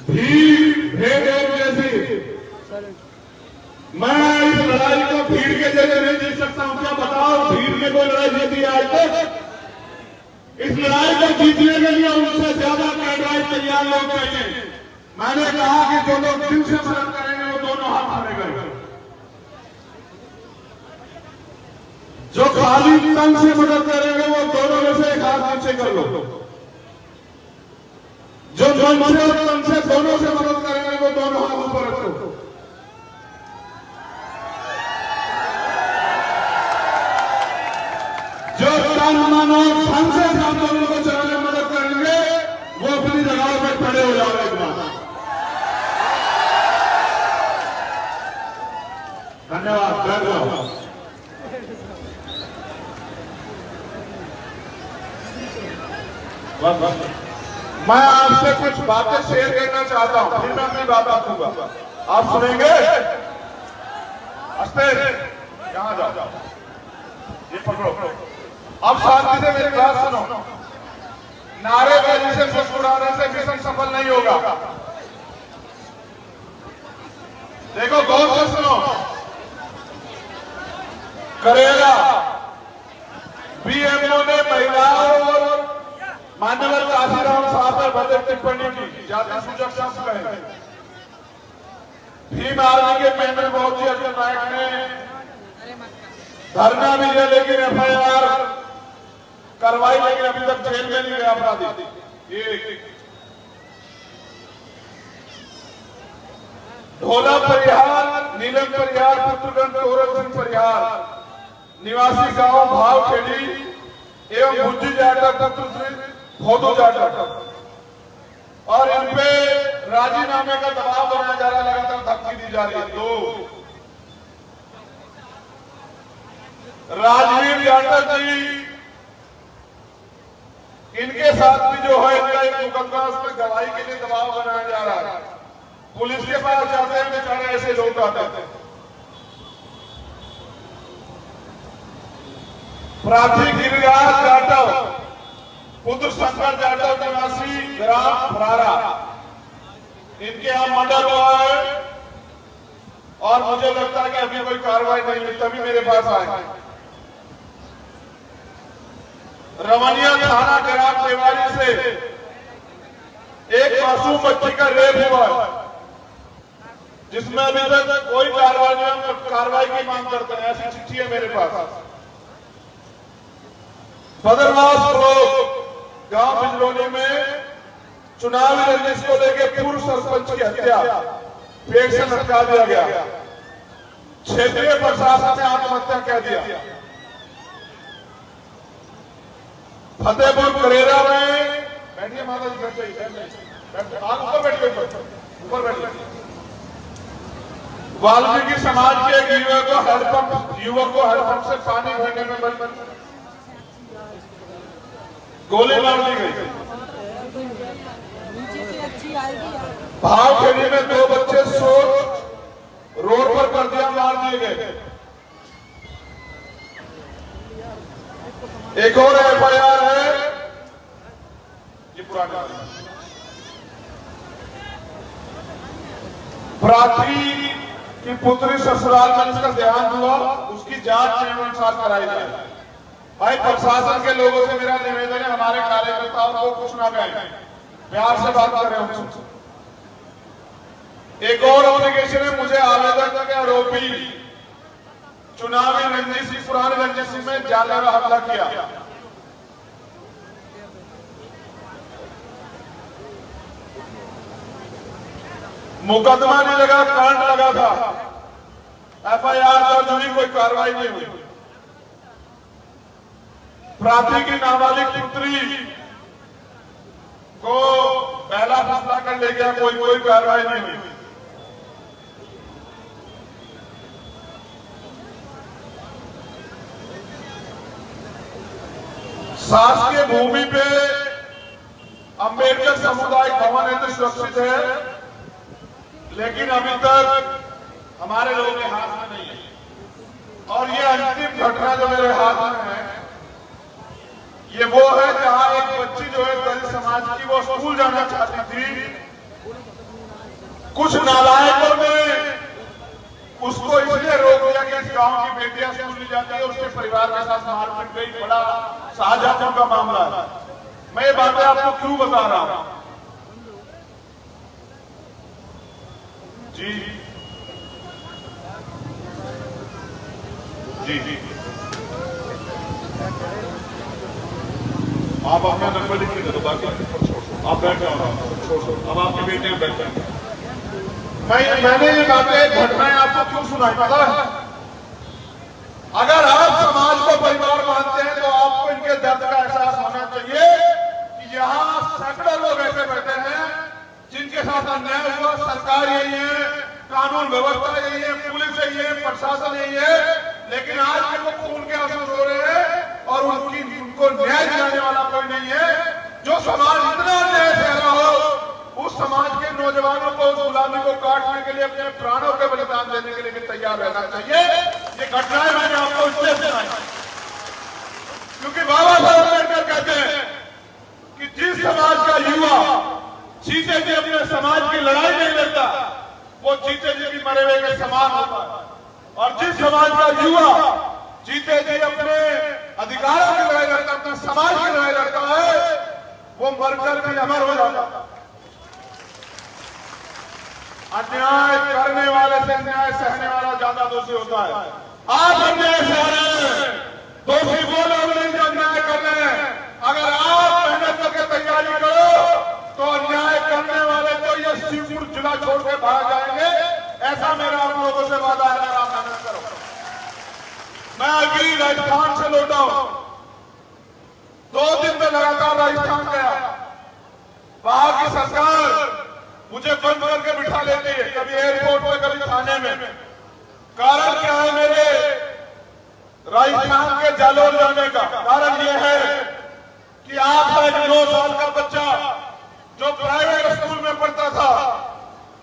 भीड़ भेड़ जैसी, मैं इस लड़ाई को भीड़ के जरिए नहीं जीत सकता हूं। क्या बताओ, भीड़ ने कोई लड़ाई जीती है आज तक? इस लड़ाई को जीतने के लिए उनसे ज्यादा कैडराइज तैयार लोग चाहिए। मैंने कहा कि जो लोग दिल से मदद करेंगे वो दोनों हाथ खड़े। जो खाली तन से मदद करेंगे वो दोनों में से एक हाथ नीचे कर लो। जो मन से और तन से दोनों से मदद करेंगे वो दोनों हाथ ऊपर रखो। जो तन मन और धन से हम दोनों को चलाने में मदद करेंगे वो अपनी जगह पर खड़े हो जाओ। एक बार धन्यवाद, धन्यवाद। मैं आपसे कुछ बातें शेयर करना चाहता हूं, फिर मैं अपनी बात रखूंगा। आप सुनेंगे? अस्ते यहां जाओ, ये पकड़ो। अब शांति से मेरी बात सुनो। नारेबाजी से मुस्कुराने से मिशन सफल नहीं होगा। देखो, गौर से सुनो। करेगा बीएमओ ने महिलाओं और मान्यवर काशीराम साहब ने बजट टिप्पणी की, जाति सूचक शब्द कहे। भीम आर्मी के मेजर मोदी अर्जुन नायक ने धरना भी दिया, लेकिन FIR कार्रवाई, लेकिन अभी तक जेल में नहीं गया अपराधी। ये ढोला परिहार, नीलम परिहार, पुत्रगंज गौरव सिंह परिहार निवासी गांव भावखेड़ी एवं भुज्जी जाटव पुत्र श्री खोदू जाटव, और इन पे राजीनामे का दबाव बनाया जा रहा है, लगातार धमकी दी जा रही है। दो राजवीर जाटव जी, इनके साथ भी जो है इनका एक मुकदमा, उस पर गवाही के लिए दबाव बनाया जा रहा है। पुलिस के पास जाते हैं बेचारे ऐसे लोग आते हैं। प्राथी गिरिराज जाटव पुत्र शंकर जाटव निवासी ग्राम फरारा, इनके यहां मर्डर हुआ है और मुझे लगता है कि अभी कोई कार्रवाई नहीं हुई, तभी मेरे पास आए। रमनिया थाना ग्राम देवारी से एक मासूम बच्ची का रेप हुआ है, जिसमें अभी तक कोई कार्रवाई की मांग करते हैं। ऐसी चिट्ठी है मेरे पास। बदरवास रोड गांव बिजरौली में चुनावी रंजिश को लेकर पूर्व सरपंच की हत्या, पेड़ से लटका दिया गया। क्षेत्रीय प्रशासन ने आत्महत्या कह दिया। फतेहपुर करेरा में, बैठिए माता जी, आप ऊपर बैठिए, ऊपर बैठिए। वाल्मीकि समाज के एक युवक को हैंडपंप से पानी भरने में गोली मार दी गई। भावखेड़ी में 2 बच्चे सोच रोड पर कर दिया, मार दिए गए। एक और FIR है, ये पुराना प्राथी की पुत्री ससुराल में जिसका देहांत हुआ, उसकी जांच नियमानुसार कराई जाए। भाई प्रशासन के लोगों से मेरा निवेदन है, हमारे कार्यकर्ताओं को कुछ ना कहें, प्यार से बात करें उनसे। एक और एप्लीकेशन है, मुझे आवेदन के आरोपी चुनावी रंजिश, पुरानी रंजिश में जानलेवा हमला किया। मुकदमा नहीं लगा, करंट लगा था। FIR दर्ज हुई, कोई कार्रवाई नहीं हुई। प्राथी की नाबालिग पुत्री को पहला फैसला कर ले गया, कोई कार्रवाई नहीं हुई। शासकीय भूमि पे अंबेडकर सामुदायिक भवन है तो सुरक्षित है, लेकिन अभी तक हमारे लोगों के हाथ में नहीं है। और ये अंतिम घटना जो मेरे हाथ में है, ये वो है जहां एक बच्ची जो है दलित समाज की, वो स्कूल जाना चाहती थी। कुछ नालायकों ने उसको इसलिए रोक दिया कि इस गांव की बेटियां स्कूल नहीं जाती है, उसके परिवार के साथ मारपीट गई। बड़ा शाहजहां का मामला है। मैं ये बातें आपको क्यों बता रहा हूं? जी जी जी आप अपना नंबर लिख के दे दो, बाकी आप बैठ जाओ, छोड़। अब आपके बेटे बैठ जाएंगे। मैंने ये बातें, घटनाएं आपको क्यों सुनाई पता है? अगर आप समाज को परिवार मानते हैं तो आपको इनके दर्द का एहसास होना चाहिए कि यहाँ सैकड़ों लोग ऐसे बैठे हैं जिनके साथ अन्याय हुआ। सरकार यही है, कानून व्यवस्था यही है, पुलिस यही है, प्रशासन यही है, लेकिन आज के लोग खून के आंसू रो रहे हैं और उनको न्याय दिलाने वाला कोई नहीं है। जो समाज इतना अन्याय सह रहा हो, उस समाज के नौजवानों को उस गुलामी को काटने के लिए अपने प्राणों के बलिदान देने के लिए भी तैयार रहना चाहिए। ये घटनाएं मैंने आपको इसलिए सुनाई क्योंकि बाबा साहब अम्बेडकर कहते हैं कि जिस समाज का युवा जीते जी अपने समाज की लड़ाई नहीं लड़ता, वो जीते जी भी मरे हुए के समान होता है। और जिस समाज का युवा जीते जी अपने अधिकारों की लड़ाई लड़ता, अपने समाज की लड़ाई लड़ता है, वो मरकर भी अमर हो जाता। अन्याय करने वाले से अन्याय सहने वाला ज्यादा दोषी होता है। आप अन्याय सह रहे हैं, दोषी वो लोग नहीं जो अन्याय कर रहे हैं। अगर आप मेहनत करके तैयारी करो तो अन्याय करने वाले तो ये शिवपुर जिला छोड़ के भाग जाएंगे, ऐसा मेरा आप लोगों से वादा है। अगर आप मेहनत करो। मैं अभी राजस्थान से लौटा हूं, 2 दिन में लगातार राजस्थान गया। वहां की सरकार मुझे बंद करके बिठा लेती है, कभी एयरपोर्ट में कभी थाने में। कारण क्या है मेरे राजस्थान के जालोर जाने का? कारण यह है कि आपका 9 साल का बच्चा जो प्राइवेट स्कूल में पढ़ता था,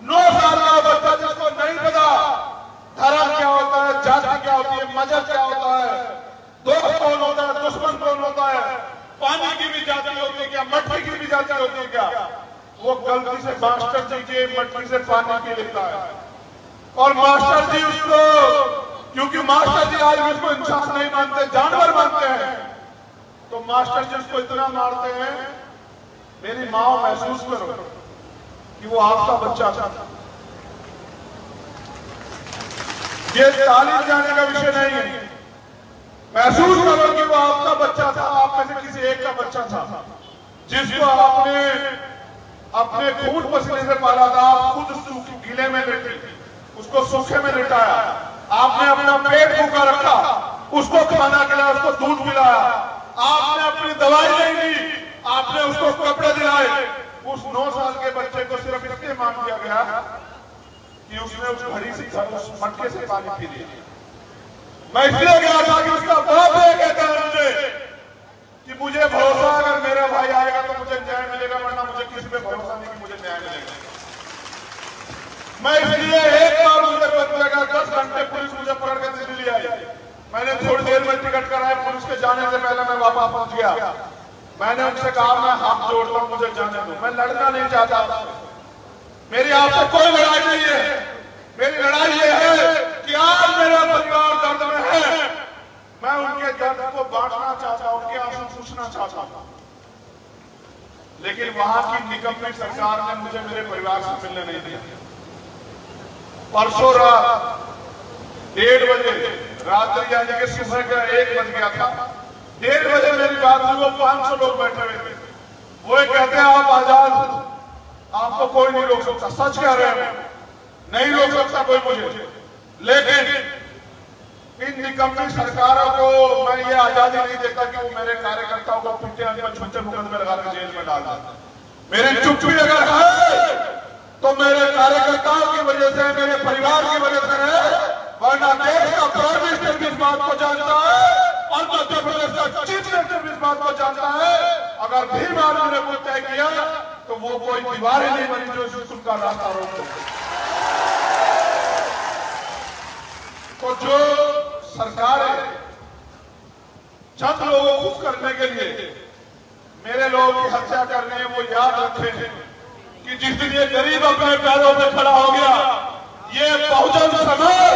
9 साल का बच्चा जिसको नहीं पता धर्म क्या होता है, जाति क्या होती है, मजहब क्या होता है, दोस्त कौन होता है, दुश्मन कौन होता है, पानी की भी जाति होती है क्या, मट्टी की भी जाति होती है क्या, वो गलती से मास्टर जी के मट्टी से पानी पी लेता है। और मास्टर जी उसको, क्योंकि मास्टर जी आज उसको इंसान नहीं मानते, जानवर मानते हैं, तो मास्टर जी उसको इतना मारते हैं। मेरी माँ महसूस करो कि वो आपका बच्चा था। ये तालीम जाने का विषय नहीं है। महसूस करो कि वो आपका बच्चा था, आप में से किसी एक का बच्चा था, जिसको आपने अपने खून पसीने से पाला था। आप खुद गीले में लेटे, उसको सूखे में लिटाया, आपने अपना पेट भूखा रखा, उसको खाना खिलाया, उसको दूध पिलाया, आपने अपनी दवाई नहीं दी, आपने उसको कपड़े दिलाए। उस 9 साल के बच्चे को सिर्फ इसलिए मान दिया गया कि उसने उस घड़ी से, उस मटके से पानी पी लिया। मैं इसलिए गया था कि उसका बाप ये कहता है मुझे कि मुझे भरोसा, अगर मेरा भाई आएगा तो मुझे न्याय मिलेगा, वरना मुझे किसी पे भरोसा नहीं कि मुझे न्याय मिलेगा। मैं इसलिए एक बार मुझे पता लगा, 10 घंटे पुलिस मुझे पकड़ के दिल्ली आई। मैंने थोड़ी देर में टिकट कराया, पुलिस के जाने से पहले मैं वापस पहुंच गया। मैंने उनसे कहा मैं हाथ जोड़ता हूं, मुझे जाने दो, मैं लड़ना नहीं चाहता। मेरी आपसे कोई लड़ाई नहीं है। मेरी लड़ाई ये है कि आज मेरा परिवार दर्द में है, मैं उनके दर्द को बांटना चाहता हूं, उनके आंसू पूछना चाहता हूं। लेकिन वहां की निकम्मी सरकार ने मुझे मेरे परिवार से मिलने नहीं दिया। परसों रात 1:30 बजे, रात्रि यानी कि सुबह का 1 बज गया था, 1:30 बजे मेरी बात हुई। वो 500 लोग बैठे हुए थे। वो कहते हैं आप आजाद, आपको कोई नहीं रोक सकता। सच कह रहे हैं, नहीं रोक सकता कोई मुझे। लेकिन इन निकम्मी सरकारों को मैं ये आजादी नहीं देता कि वो मेरे कार्यकर्ताओं को पीटे, छुट्टे मुकदमे लगाकर जेल में डाल देता। मेरी चुप्पी अगर है तो मेरे कार्यकर्ताओं की वजह से, मेरे परिवार की वजह से है, वरना देश का प्राइम मिनिस्टर भी इस बात को जानता है और मध्य प्रदेश का चीफ मिनिस्टर भी इस बात को जानता है। अगर भीम आर्मी ने कुछ तय किया तो वो कोई दीवार ही नहीं बनी जो स्कूल का रास्ता रोक दे। तो जो सरकारें चंद लोगों को खुश करने के लिए मेरे लोगों की हत्या कर रही है, वो याद रखें कि जिस दिन ये गरीब अपने पैरों पे खड़ा हो गया, ये बहुजन समाज,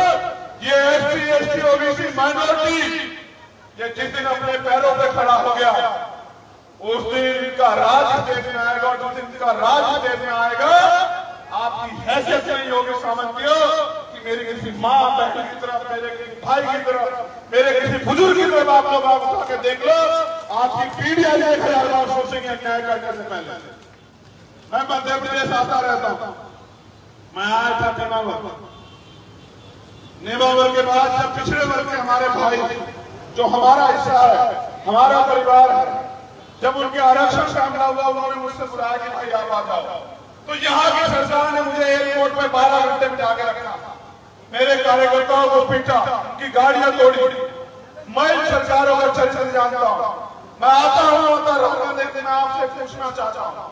ये SC, ST, OBC माइनॉरिटी, ये जिस दिन अपने पैरों पे खड़ा हो गया, उस दिन इनका राज देश में आएगा। और जिस दिन इनका राज देश में आएगा, आपकी हैसियत नहीं होगी सामंतियों कि मेरी किसी माँ बहन की तरफ, मेरे किसी भाई की तरफ, मेरे किसी बुजुर्ग की तरफ आप लोग उठा के देख लो, आपकी पीढ़ी 1000 बार सोचेंगे अन्याय करने से पहले। मैं मध्य प्रदेश आता रहता हूं। मैं आया था नेमावर के बाद, जब पिछड़े वर्ग के हमारे भाई, जो हमारा हिस्सा है, हमारा परिवार है, जब उनके आरक्षण का हमला हुआ, उन्होंने मुझसे बुलाया कि भाई आप आ जाओ। तो यहाँ की सरकार ने मुझे एयरपोर्ट में 12 घंटे बिठा के रखा, मेरे कार्यकर्ताओं को पीटा, उनकी गाड़ियां तोड़ी। मैं इन सरकारों का चरित्र जानता हूं। मैं आता रहूंगा, लेकिन मैं आपसे पूछना चाहता हूं,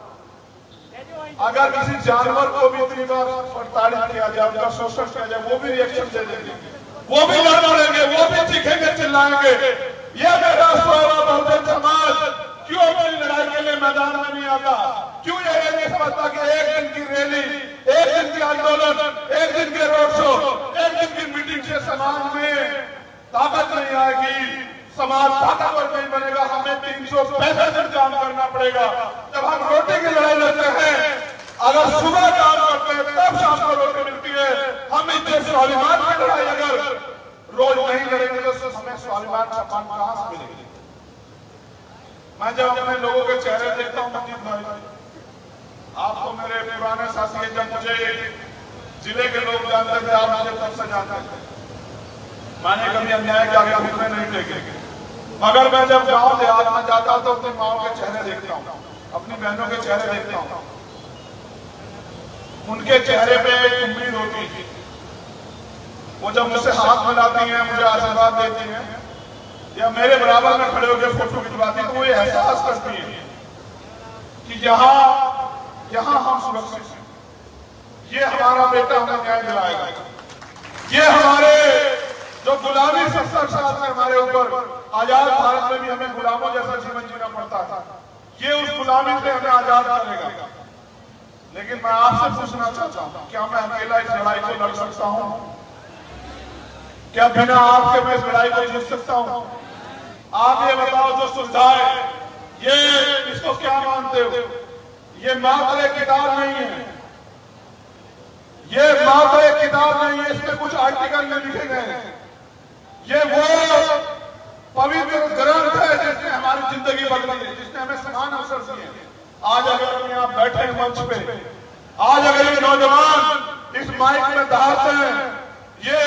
अगर किसी जानवर को भी इतनी बार प्रताड़ित किया जाए, उनका शोषण किया जाए, वो भी रिएक्शन दे देंगे, वो भी लड़ पड़ेंगे, वो भी चीखेंगे, चिल्लाएंगे। ये मेरा बहुजन समाज क्यों अपनी लड़ाई के लिए मैदान में नहीं आता? क्यों ये नहीं समझता कि एक दिन की रैली, एक दिन की आंदोलन, एक दिन के रोड शो, एक दिन की मीटिंग से समाज में ताकत नहीं आएगी, समाज ताकतवर नहीं बनेगा। हमें 365 दिन काम करना पड़ेगा। जब हम रोटी की लड़ाई लड़ते हैं, अगर सुबह काम करते हैं तब शाम को रोटी मिलती है। हम इतने स्वाभिमान की लड़ाई अगर रोज नहीं लड़ेंगे तो हमें स्वाभिमान सम्मान कहां से मिलेगी? मैं जब अपने लोगों के चेहरे देखता हूं मंजीत भाई, आपको मेरे पुराने साथी, जब मुझे जिले के लोग जानते थे, आप मुझे तब से जानते थे, मैंने कभी अन्याय के आगे घुटने नहीं टेके। मगर मैं जब गांव देहात में जाता हूं तो अपनी माओ के चेहरे देखता हूं, अपनी बहनों के चेहरे देखता हूं, उनके चेहरे पे एक उम्मीद होती है। वो जब मुझसे हाथ मिलाती हैं, मुझे आशीर्वाद देती हैं या मेरे बराबर में खड़े होकर फोटो खिंचवाती, तो वो ये एहसास करती है कि यहाँ हम सुरक्षित हैं, ये हमारा बेटा हमें न्याय दिलाएगा। ये हमारे जो गुलामी 70 साल से हमारे ऊपर आजाद भारत में भी हमें गुलामों जैसा जीवन जीना पड़ता था, ये उस गुलामी से हमें आजाद करेगा। लेकिन मैं आपसे पूछना चाहता हूं, क्या मैं अकेला इस लड़ाई को लड़ सकता हूं? क्या बिना आपके मैं इस लड़ाई को जीत सकता हूं? आप ये बताओ, जो सुविधाएं, ये इसको क्या मानते हो? ये मात्र एक किताब नहीं है, ये मात्र एक किताब नहीं है, इसमें कुछ आर्टिकल में लिखे गए हैं। ये वो पवित्र ग्रंथ है जिसने हमारी जिंदगी बदली है, जिसने हमें समान अवसर दिए। आज अगर हम यहाँ बैठे हैं मंच पे, आज अगर ये नौजवान इस माइक में दहाड़ते हैं, ये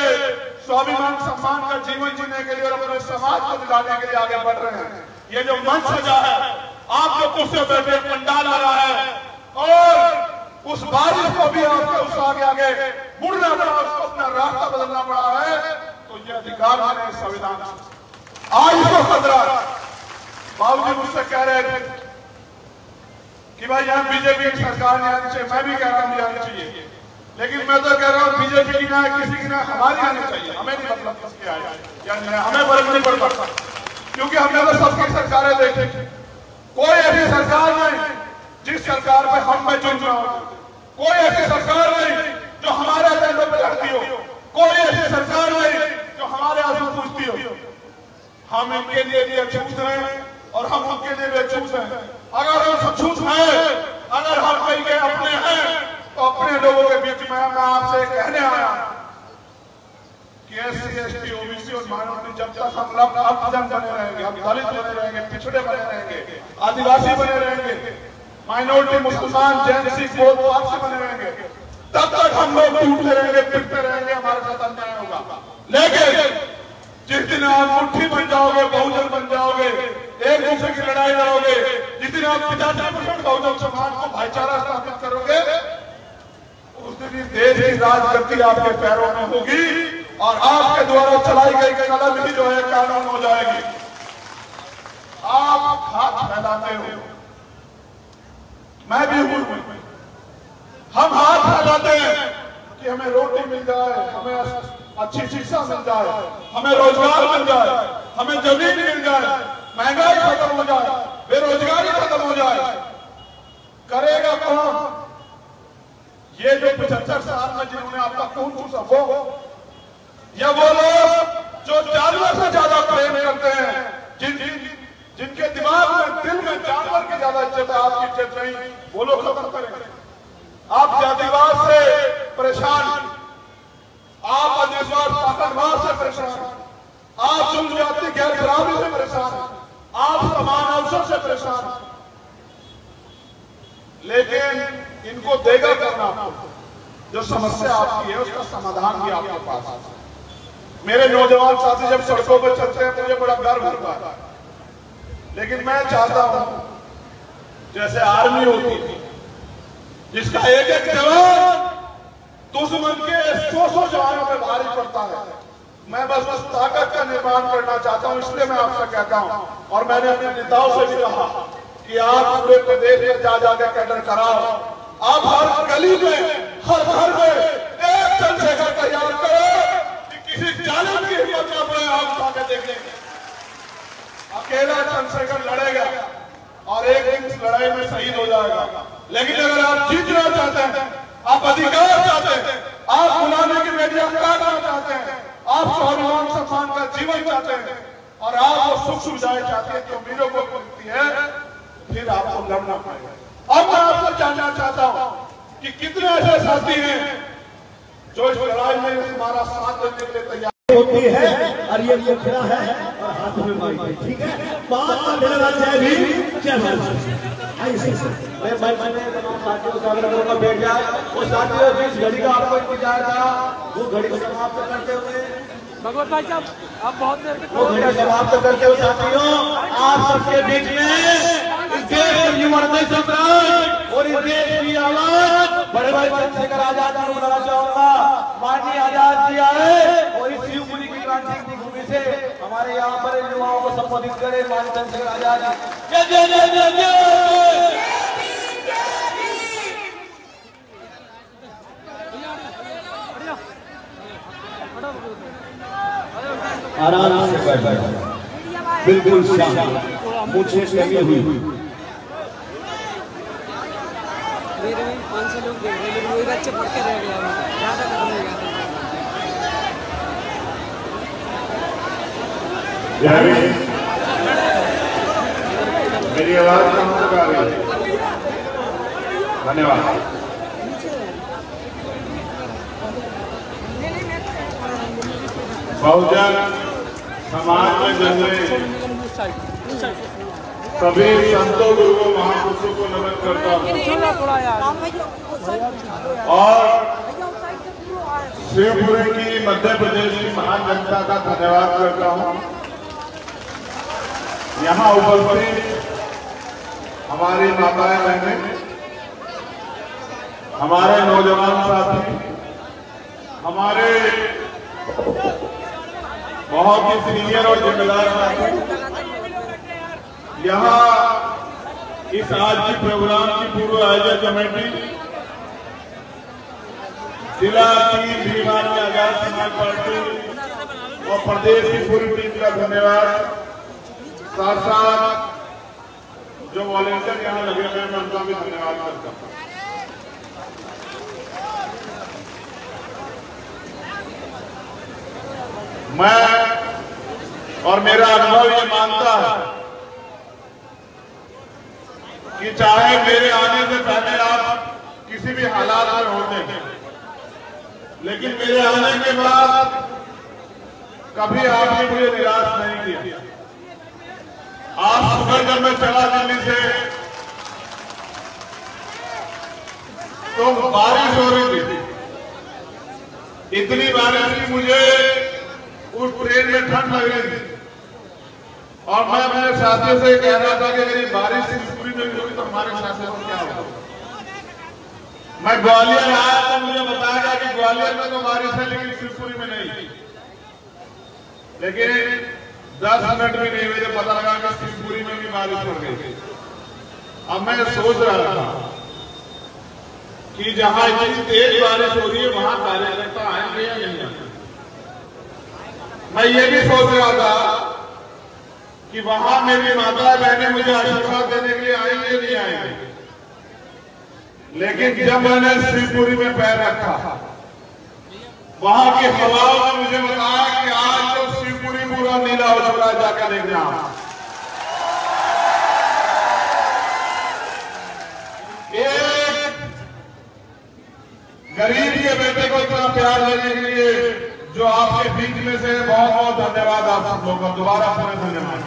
स्वाभिमान सम्मान का जीवन जीने के लिए और अपने समाज को दिलाने के लिए आगे बढ़ रहे हैं। ये जो मंच सजा है, आप जो कुर्सी पे बैठे पंडाल आ रहा है, और उस बारिश को भी आपके उस आगे मुड़ना पड़ा, उसको अपना रास्ता बदलना पड़ा है, तो ये अधिकार है संविधान। आज इसको खतरा। बाबूजी मुझसे कह रहे थे कि भाई यहाँ बीजेपी की सरकार नहीं आनी चाहिए, मैं भी कह रहा हूँ आनी चाहिए, लेकिन मैं तो कह रहा हूँ बीजेपी की ना किसी की ना हमारी आनी चाहिए। हमें नहीं मतलब किसकी आए या नहीं, हमें फर्क नहीं पड़ता, क्योंकि हमने तो सबकी सरकारें देखी। कोई ऐसी सरकार नहीं जिस सरकार पे हम में चुन रहा हो, कोई ऐसी सरकार नहीं जो हमारे एजेंडे पे लड़ती हो, कोई ऐसी सरकार नहीं जो हमारे आंसू पूछती हो। हम इनके लिए भी अछूत हैं और हम उनके लिए भी अछूत हैं। अगर हम अछूत हैं, अगर हम कहीं के अपने हैं, तो अपने लोगों के बीच में मैं आपसे कहने आया कि SC, ST, OBC और माइनॉरिटी जब तक हम लोग अपजन बने रहेंगे, हम दलित बने रहेंगे, पिछड़े बने रहेंगे, आदिवासी बने रहेंगे, माइनॉरिटी मुसलमान, जैन, सिख, बौद्ध पारसी बने रहेंगे, तब तक हम लोग टूटते रहेंगे, पिटते रहेंगे, हमारे साथ अन्याय होगा। लेकिन जिस दिन आप मुट्ठी बन जाओगे, बहुजन बन जाओगे, एक दूसरे की लड़ाई लड़ोगे, जिस दिन आप 50% बहुजन समाज को भाईचारा स्थापित करोगे, उस दिन इस देश की राजगद्दी आपके पैरों में होगी और आपके द्वारा चलाई गई कलम ही जो है कानून हो जाएगी। आप हाथ फैलाते हो, मैं भी हूं, हम हाथ फैलाते हैं कि हमें रोटी मिल जाए, हमें अच्छी शिक्षा मिल जाए, हमें रोजगार मिल जाए, हमें जमीन मिल जाए, महंगाई खत्म हो जाए, बेरोजगारी खत्म हो जाए। करेगा कौन? ये जो 75 साल में जिन्होंने आपका खून चूसा वो, या वो लोग जो जानवर से ज्यादा प्रेम करते हैं, जिनके दिमाग में, दिल में जानवर की ज्यादा इज्जत है, आपकी इज्जत नहीं, वो लोग खत्म करेंगे। आप जातिवाद से परेशान, आप अन्यवाद ताकतवाद से परेशान, आप जनजाति गैर बराबरी से परेशान, आप समान अवसर से परेशान, लेकिन इनको देगा करना आपको। जो समस्या आपकी है उसका समाधान भी आपके पास है। मेरे नौजवान साथी जब सड़कों पर चलते हैं मुझे बड़ा गर्व होता है, लेकिन मैं चाहता हूं जैसे आर्मी होती थी जिसका एक एक जवान दुश्मन के 100 जवानों में भारी पड़ता है, मैं बस उस ताकत का निर्माण करना चाहता हूं। इसलिए मैं आपसे कहता हूं, और मैंने अपने नेताओं से भी कहा कि आप पूरे प्रदेश में जा जाकर कैडर कराओ, आप हर गली में, हर घर में एक चंद्रशेखर तैयार करो कि किसी जालिम की हिम्मत न पड़े, आप आगे देख लेंगे। अकेला चंद्रशेखर लड़ेगा और एक दिन इस लड़ाई में शहीद हो जाएगा, लेकिन अगर आप जीतना चाहते हैं, आप अधिकार चाहते हैं, आप गुलामी की मीडिया काटना चाहते हैं, आप स्वाभिमान सम्मान का जीवन चाहते हैं और आप वो सुख सुविधाएं चाहते हैं जो मीरों को मिलती है, फिर आपको लड़ना पड़ेगा। अब मैं आपसे जानना चाहता हूं कि कितने ऐसे साथी हैं जो इस लड़ाई में हमारा साथ देने के लिए तैयार होती है और ये मुखड़ा है और हाथ में माइक, ठीक है। बात मेरे बाद जय भीम जय भारत। मैंने तमाम साथियों को स्वागत करूंगा, बैठ जाए। वो साथियों जिस घड़ी का आपको इंतजार था वो घड़ी को समाप्त करते हुए भगवत भाई साहब आप बहुत देर के वो घड़ी समाप्त करते हुए साथियों आप सबके बीच में इस देश के युवा सम्राट और इस देश की आवाज बड़े भाई चंद्रशेखर आजाद को बुलाना चाहूंगा। माननीय आजाद जी आए और इस शिवपुरी की क्रांति की भूमि से हमारे यहाँ पर युवाओं को संबोधित करे। माननीय चंद्रशेखर आजाद जय जय जय जय जय। आराम से बैठ बैठ बिल्कुल शांत, मुझे लगी हुई। मेरे में 500 लोग देख रहे लेकिन वही बच्चे पढ़ के रह गया, ज़्यादा खत्म हो गया था। मेरी आवाज कहाँ तक आ रही है? धन्यवाद। बहुजन समाज में जन्म रहे सभी संतों गुरुओं महापुरुषों को नमन करता हूँ और शिवपुरी की मध्य प्रदेश की महान जनता का धन्यवाद करता हूँ। यहाँ उपस्थित हमारी माताएं बहनें, हमारे नौजवान साथी, हमारे बहुत ही सीनियर और जिम्मेदार साथी, यहाँ इस आज की प्रोग्राम की पूर्व आयोजक कमेटी, जिला की भीमान आजाद समाज पार्टी और प्रदेश की पूरी टीम का धन्यवाद। साथ साथ जो वॉलेंटियर यहाँ लगे हुए हैं मैं उनका भी धन्यवाद करता हूँ। मैं और मेरा अनुभव ये मानता है कि चाहे मेरे आने से पहले आप किसी भी हालात में होते हैं, लेकिन मेरे आने के बाद कभी आपने मुझे निराश नहीं किया। आज सुबह जब मैं चला दिल्ली से तो बारिश हो रही थी, इतनी बारिश की मुझे उस ट्रेन में ठंड लग रही थी और मैं अपने साथियों से कह रहा था कि अगर ये बारिश शिवपुरी में भी होगी तो हमारे साथियों को क्या होगा। मैं ग्वालियर आया तो मुझे बताया गया कि ग्वालियर में तो बारिश है लेकिन शिवपुरी में नहीं। लेकिन 10 मिनट भी नहीं मुझे पता लगा कि शिवपुरी में भी बारिश हो गई। अब मैं सोच रहा था कि जहां इतनी तेज बारिश हो रही है वहां कार्यकर्ता आएंगे या नहीं आएंगे। मैं ये भी सोच रहा था कि वहां मेरी माता बहनें मुझे आशीर्वाद देने के लिए आएंगे या नहीं आएंगे। लेकिन जब मैंने शिवपुरी में पैर रखा वहां की हवाओं ने मुझे बताया कि आज तो शिवपुरी पूरा नीला हो चुका है, जाकर देखना। एक गरीब के बेटे को इतना प्यार देने के लिए जो आपके बीच में से, बहुत बहुत धन्यवाद आप सब लोगों का, दोबारा पूरे धन्यवाद।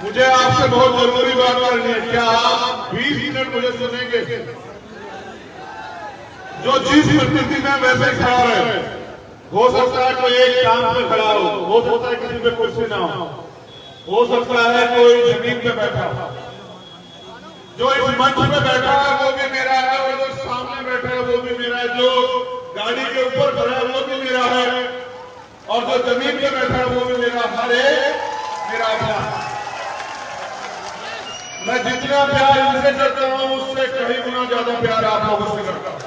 मुझे आपसे बहुत जरूरी बात करनी है, क्या आप 20 मिनट मुझे सुनेंगे? जो जिस स्थिति में वैसे खड़ा रहे, हो सकता है कोई एक काम पे खड़ा हो सकता है किसी पे कुर्सी ना हो सकता है कोई जमीन पे बैठा हो। जो इस मंच पे बैठा है वो भी मेरा है और जो सामने बैठा है वो भी मेरा है, जो गाड़ी के ऊपर खड़ा है वो भी मेरा है और जो जमीन पे बैठा है वो भी मेरा। हर एक मेरा अपना। मैं जितना प्यार इनसे करता हूं उससे कहीं गुना ज्यादा प्यार आप लोगों से करता हूं।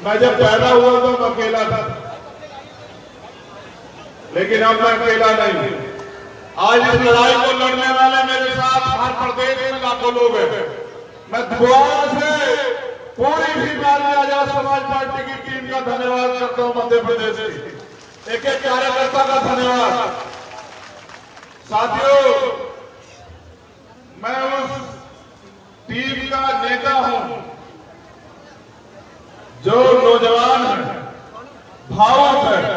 मैं जब पैदा हुआ तो मैं अकेला था, लेकिन अब मैं अकेला नहीं। आज इस लड़ाई को लड़ने वाले मेरे साथ हर प्रदेश में लाखों लोग हैं। मैं दोबारा से पूरी भी भारतीय आजाद समाज पार्टी की टीम का धन्यवाद करता हूं, मध्य प्रदेश की। एक एक कार्यकर्ता का धन्यवाद। साथियों, मैं उस टीम का नेता हूं जो नौजवान है, भावुक है,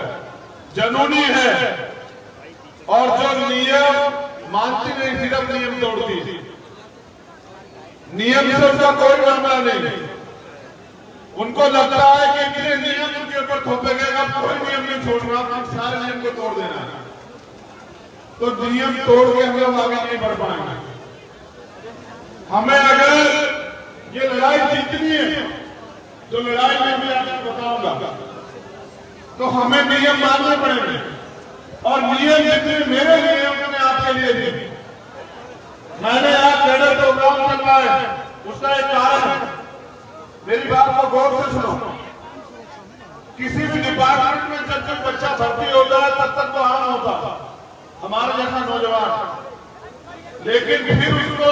जनूनी है और जो नियम मानती नहीं, सिर्फ नियम तोड़ती। नियम से उसका कोई मामला नहीं। उनको लगता है कि इतने नियम उनके ऊपर थोपे गए, अब कोई नियम नहीं छोड़ना, आप सारे नियम को तोड़ देना है। तो नियम तोड़ के हम लोग आगे नहीं बढ़ पाएंगे। हमें अगर ये लड़ाई जीतनी है, जो लड़ाई में भी आपको बताऊंगा, तो हमें नियम मानने पड़ेंगे। और नियम जितने मेरे नियम मैंने आपके लिए दिए। मैंने आज कैडर प्रोग्राम चल रहा है, उसका एक कारण है। मेरी बात को गौर से सुनो। किसी भी डिपार्टमेंट में जब कोई बच्चा भर्ती होता है तब तक तो आम होता, हमारे जैसा नौजवान, लेकिन फिर उसको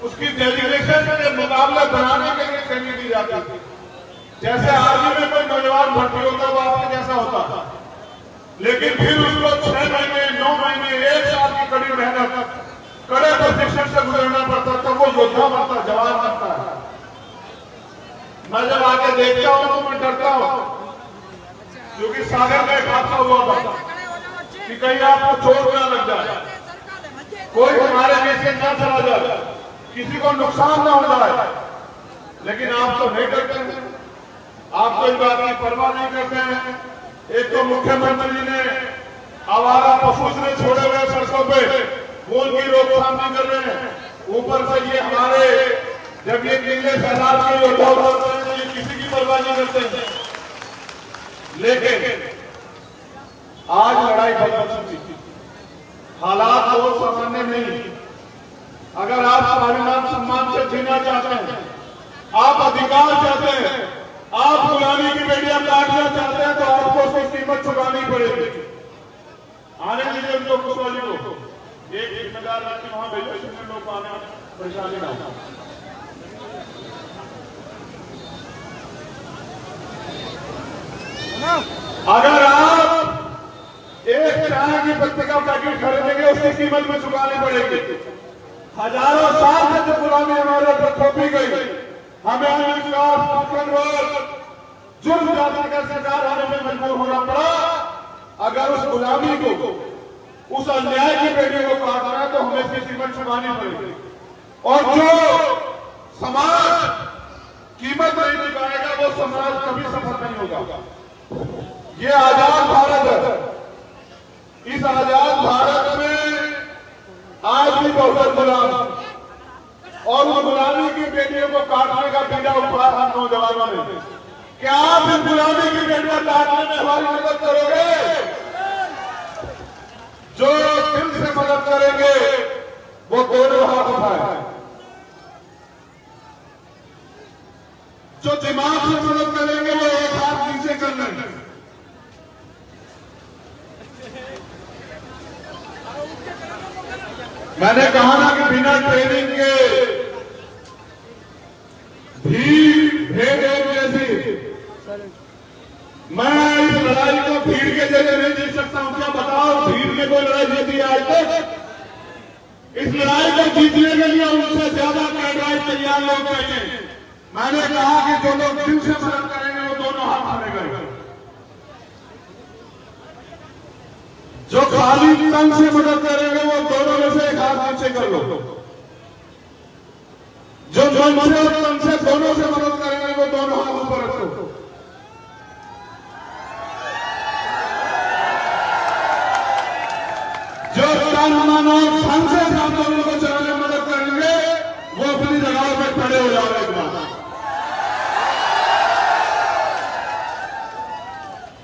उसकी डेडिकेशन के मुकाबले बनाने के लिए ट्रेनिंग दी जाती थी। जैसे आर्मी में कोई नौजवान भर्ती होता है वो आपके जैसा होता, लेकिन फिर उसको 6 महीने, 9 महीने, 1 साल की कड़ी मेहनत, कड़े प्रशिक्षण से गुजरना पड़ता, तब वो योद्धा बनता, जवान बनता है। मैं जब आके देखता हूं तो मैं डरता हूं, क्योंकि सागर में एक हादसा हुआ था कि कहीं आपको चोट ना लग जाए, कोई हमारे बीच से न चला जाए, किसी को नुकसान ना हो जाए। लेकिन आप तो नहीं करते हैं, आप तो इस बात की परवाह नहीं करते हैं। एक तो मुख्यमंत्री ने आवारा पशु ने छोड़े हुए सड़कों पे वो उनकी रोकथाम नहीं कर रहे हैं। ऊपर से ये हमारे जब ये नीले सैलाब के योद्धा होते हैं तो ये किसी की परवाह नहीं करते हैं। लेकिन आज लड़ाई बदल चुकी, हालात बहुत सामान्य नहीं। अगर आप स्वाभिमान सम्मान से जीना चाहते हैं, आप अधिकार चाहते हैं, आप गुलामी की बेड़ियां काटना चाहते हैं, तो आपको उसकी कीमत चुकानी पड़ेगी। आने दीजिए उनको, कुशवाली को एक जिम्मेदार रखी वहां भेजो, जिसमें लोग आने परेशानी ना हो। अगर आप एक चाय की पत्ती का पैकेट खरीदेंगे, उसकी कीमत में चुकानी पड़ेगी। हजारों साल से जो गुलामी हमारे ऊपर थोपी गई, हमें जुर्म जाति का शिकार होने में मजबूर होना पड़ा। अगर उस गुलामी को, उस अन्याय की बेड़ियों को काटना है तो हमें इसकी कीमत चुकानी पड़ेगी। और जो समाज कीमत नहीं चुकाएगा वो समाज कभी सफल नहीं होगा। ये आजाद भारत है। इस आजाद भारत में आज भी बहुत गुलाम, और उस गुलामी की बेटियों को काटने का बीड़ा उठा हम नौजवानों ने। क्या आप इस गुलामी की बेटियां काटने में हमारी मदद करोगे? जो दिल से मदद करेंगे वो दोनों हाथ उठाए, जो दिमाग से मदद करेंगे वो एक हाथ नीचे कर लेंगे। मैंने कहा ना कि बिना ट्रेनिंग के भीड़ भेड़ जैसी, मैं इस लड़ाई को भीड़ के जरिए नहीं जीत सकता हूं। क्या बताओ, भीड़ में कोई लड़ाई जीती है आज तक? इस लड़ाई को जीतने के लिए उनसे ज्यादा कैडर तैयार लोग चाहिए। मैंने कहा कि जो लोग दिल से मदद करेंगे वो दोनों हाथ मारेंगे, जो खाली तन से मदद करेंगे वो दोनों में से एक हाथ नीचे कर लो, जो मन से और तन से दोनों से मदद करेंगे वो दोनों हाथ ऊपर रखो। जो तन मन और धन से आंदोलन को चलाने में मदद करेंगे वो अपनी जगह पर खड़े हो जाएंगे।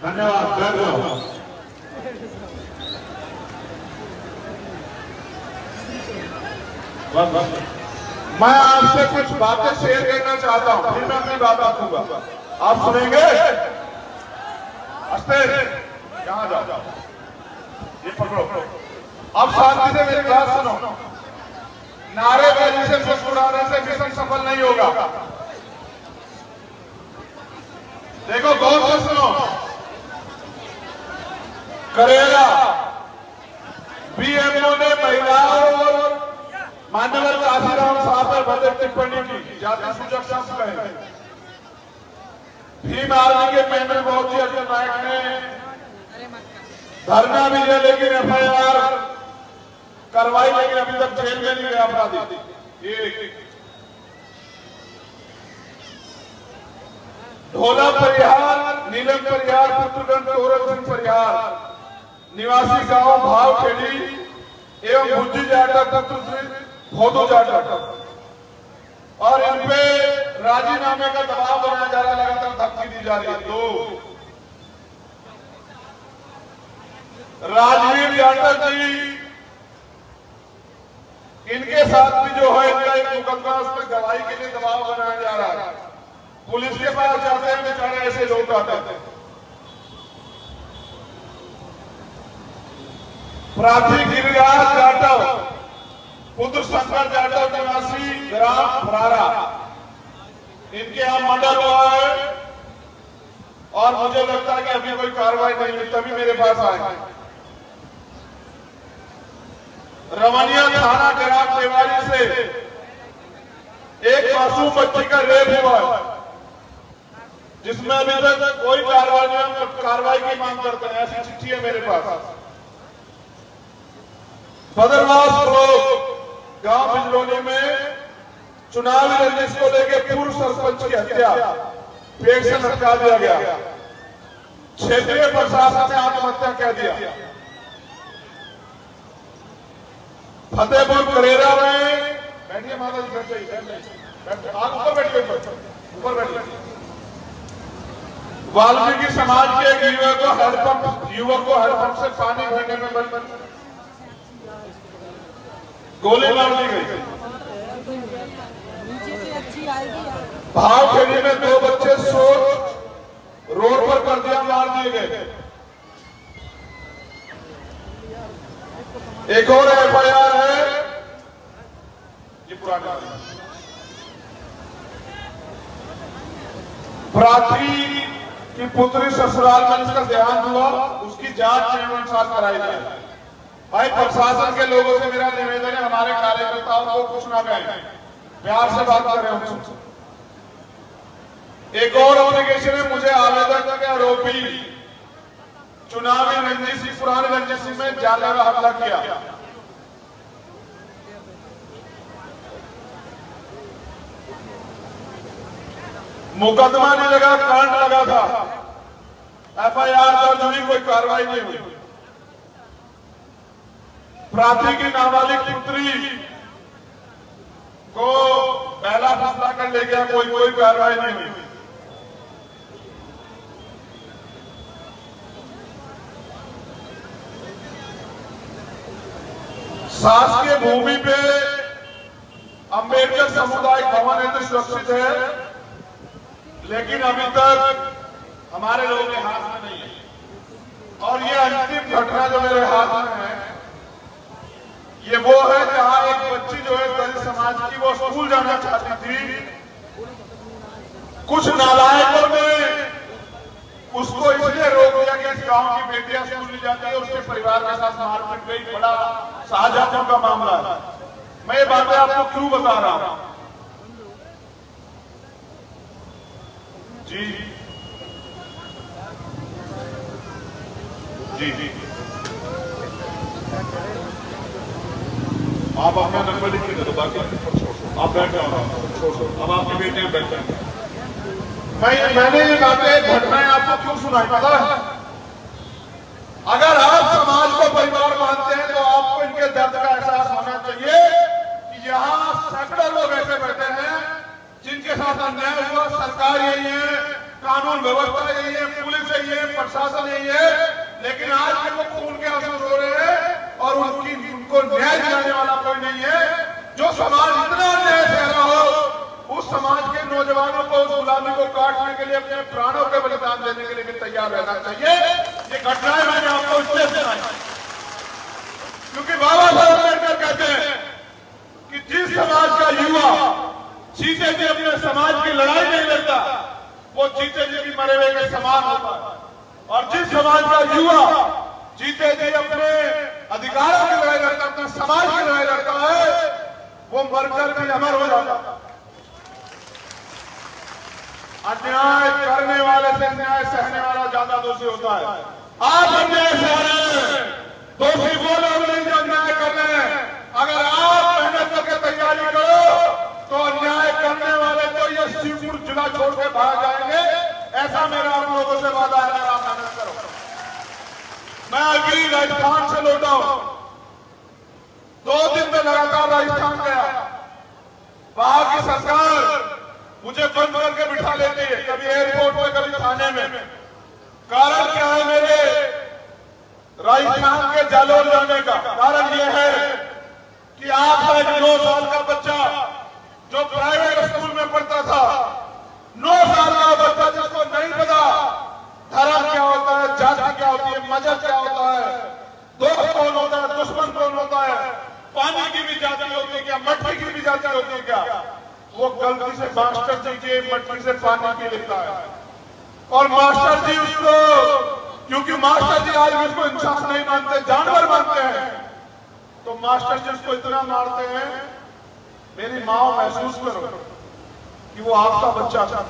धन्यवाद, धन्यवाद। मैं आपसे कुछ बातें शेयर करना चाहता हूं, फिर मैं अपनी बात रखूंगा। आप सुनेंगे? अस्ते यहां जाओ, ये पकड़ो। अब शांति से मेरी बात सुनो। नारेबाजी से मुस्कुराने से मिशन सफल नहीं होगा। देखो, गौर से सुनो। करेगा। बीएमओ ने महिलाओं और मान्यवर काशीराम साहब पर भद्र टिप्पणी की, जाति सूचक शब्द कहे। भीम आर्मी के मेंबर बहुत अर्जुन नायक ने धरना भी दिया, लेकिन एफआईआर कार्रवाई, लेकिन अभी तक जेल में नहीं गया अपराधी। ये ढोला परिहार, नीलम परिहार, पुत्रगंज तोरक सिंह परिहार निवासी गांव भावखेड़ी एवं भुज्जी जाटा पुत्र श्री भोदो जाटा, और इन पे राजीनामे का दबाव बनाया जा रहा है, लगातार धमकी दी जा रही है। दो राजवीर जाटा जी, इनके साथ भी जो है इनका एक मुकदमा, उस पर गवाही के लिए दबाव बनाया जा रहा है। पुलिस के पास जाते हैं बेचारे, ऐसे लोग आते हैं। प्राथी गिरिराज जाटव पुत्र शंकर जाटव निवासी ग्राम फरारा, इनके यहां मर्डर हुआ है और मुझे लगता है कि अभी कोई कार्रवाई नहीं हुई, तभी मेरे पास आए। रमनिया थाना ग्राम देवारी से एक मासूम बच्ची का रेप हुआ है, जिसमें अभी तक कोई कार्रवाई की मांग करते हैं। ऐसी चिट्ठी है मेरे पास। बदरवास ब्लॉक गांव बिजरौली में चुनावी रंजिश को लेकर पूर्व सरपंच की हत्या, पेड़ से लटका दिया गया। क्षेत्रीय प्रशासन ने आत्महत्या कह दिया। फतेहपुर करेरा में, बैठिए माता जी, ऊपर बैठिए, ऊपर बैठिए। वाल्मीकि समाज के एक युवक को हैंडपंप से पानी भरने में गोली मार दी गई। भावखेड़ी में 2 बच्चे सोच रोड पर कर दिया, मार दिए गए। एक और एफआईआर है, ये पुराना प्राथी की पुत्री ससुराल में जिसका देहांत हुआ, उसकी जांच नियमानुसार कराई जाए। भाई प्रशासन के लोगों से मेरा निवेदन है, हमारे कार्यकर्ताओं को कुछ ना कहें, प्यार से बात करें उनसे। एक और एप्लीकेशन है, मुझे आवेदन के आरोपी चुनावी रंजिश, पुरानी रंजिश में जानलेवा हमला किया। मुकदमा नहीं लगा, कांड लगा था। एफआईआर दर्ज हुई, कोई कार्रवाई नहीं हुई। प्राथी की नाबालिग पुत्री को पहला फैसला कर ले गया, कोई कार्रवाई नहीं हुई। शासकीय भूमि पे अंबेडकर समुदाय भवन है तो सुरक्षित है, लेकिन अभी तक हमारे लोगों के हाथ में नहीं है। और ये अंतिम घटना जो मेरे हाथ में है, ये वो है जहां एक बच्ची जो है दलित समाज की, वो स्कूल जाना चाहती थी। कुछ नालायकों ने उसको इसलिए रोक दिया कि इस गांव की बेटियां स्कूल नहीं जाती है, उसके परिवार के साथ मारपीट गई। बड़ा शाहजहां का मामला है। मैं ये बातें आपको क्यों बता रहा हूं जी? जी जी, आप अपना नंबर लिख के दे दो, बाकी आप बैठ जाओ, छोड़ो। अब आपके बेटे बैठ जाएंगे। मैंने ये बातें घटनाएं आपको क्यों सुनाई, पता है? अगर आप समाज को परिवार मानते हैं तो आपको इनके दर्द का एहसास होना चाहिए कि यहाँ सैकड़ों लोग ऐसे बैठे हैं जिनके साथ अन्याय हुआ। सरकार यही है, कानून व्यवस्था यही है, पुलिस यही है, प्रशासन यही है, लेकिन आज के लोग खून के आंसू रो रहे हैं और उनको न्याय दिलाने वाला कोई नहीं है। जो समाज इतना अन्याय सह रहा हो, उस समाज के नौजवानों को उस गुलामी को काटने के लिए अपने प्राणों के बलिदान देने के लिए भी तैयार रहना चाहिए। ये घटनाएं मैंने आपको इसलिए सुनाई क्योंकि बाबा साहब अम्बेडकर कहते हैं कि जिस समाज का युवा जीते जी अपने समाज की लड़ाई नहीं लड़ता, वो जीते जी भी मरे हुए के समान होता है। और जिस समाज का युवा जीते जी अपने अधिकारों की लड़ाई लड़ता, अपने समाज की लड़ाई लड़ता है, वो मरकर भी अमर हो जाता है। अन्याय करने वाले से अन्याय सहने वाला ज्यादा दोषी होता है। आप अन्याय सह रहे हैं, दोषी वो लोग नहीं जो अन्याय कर रहे हैं। अगर आप मेहनत करके तैयारी करो तो अन्याय करने वाले तो ये शिवपुर जिला छोड़ के भाग जाएंगे, ऐसा मेरा आप लोगों से वादा है। अगर आप मेहनत करो। मैं अभी राजस्थान से लौटा हूं, 2 दिन में लगातार राजस्थान गया। वहां की सरकार मुझे बंद करके बिठा लेती है, कभी एयरपोर्ट में, कभी थाने में। कारण क्या है मेरे राजस्थान के जालोर जाने का? कारण यह है कि आपका 9 साल का बच्चा जो प्राइवेट स्कूल में पढ़ता था, 9 साल का बच्चा जिसको नहीं पता धर्म क्या होता है, जाति क्या होती है, मजहब क्या होता है, दोस्त कौन होता है, दुश्मन कौन होता है, पानी की भी जाति होती है क्या, मट्टी की भी जाति होती है क्या, वो गलती से मास्टर जी के मट्टी से पानी पी लेता है। और मास्टर जी उसको, क्योंकि मास्टर जी आज उसको इंसान नहीं मानते, जानवर मानते हैं, तो मास्टर जी उसको इतना मारते हैं। मेरी माँ महसूस करो कि वो आपका बच्चा था।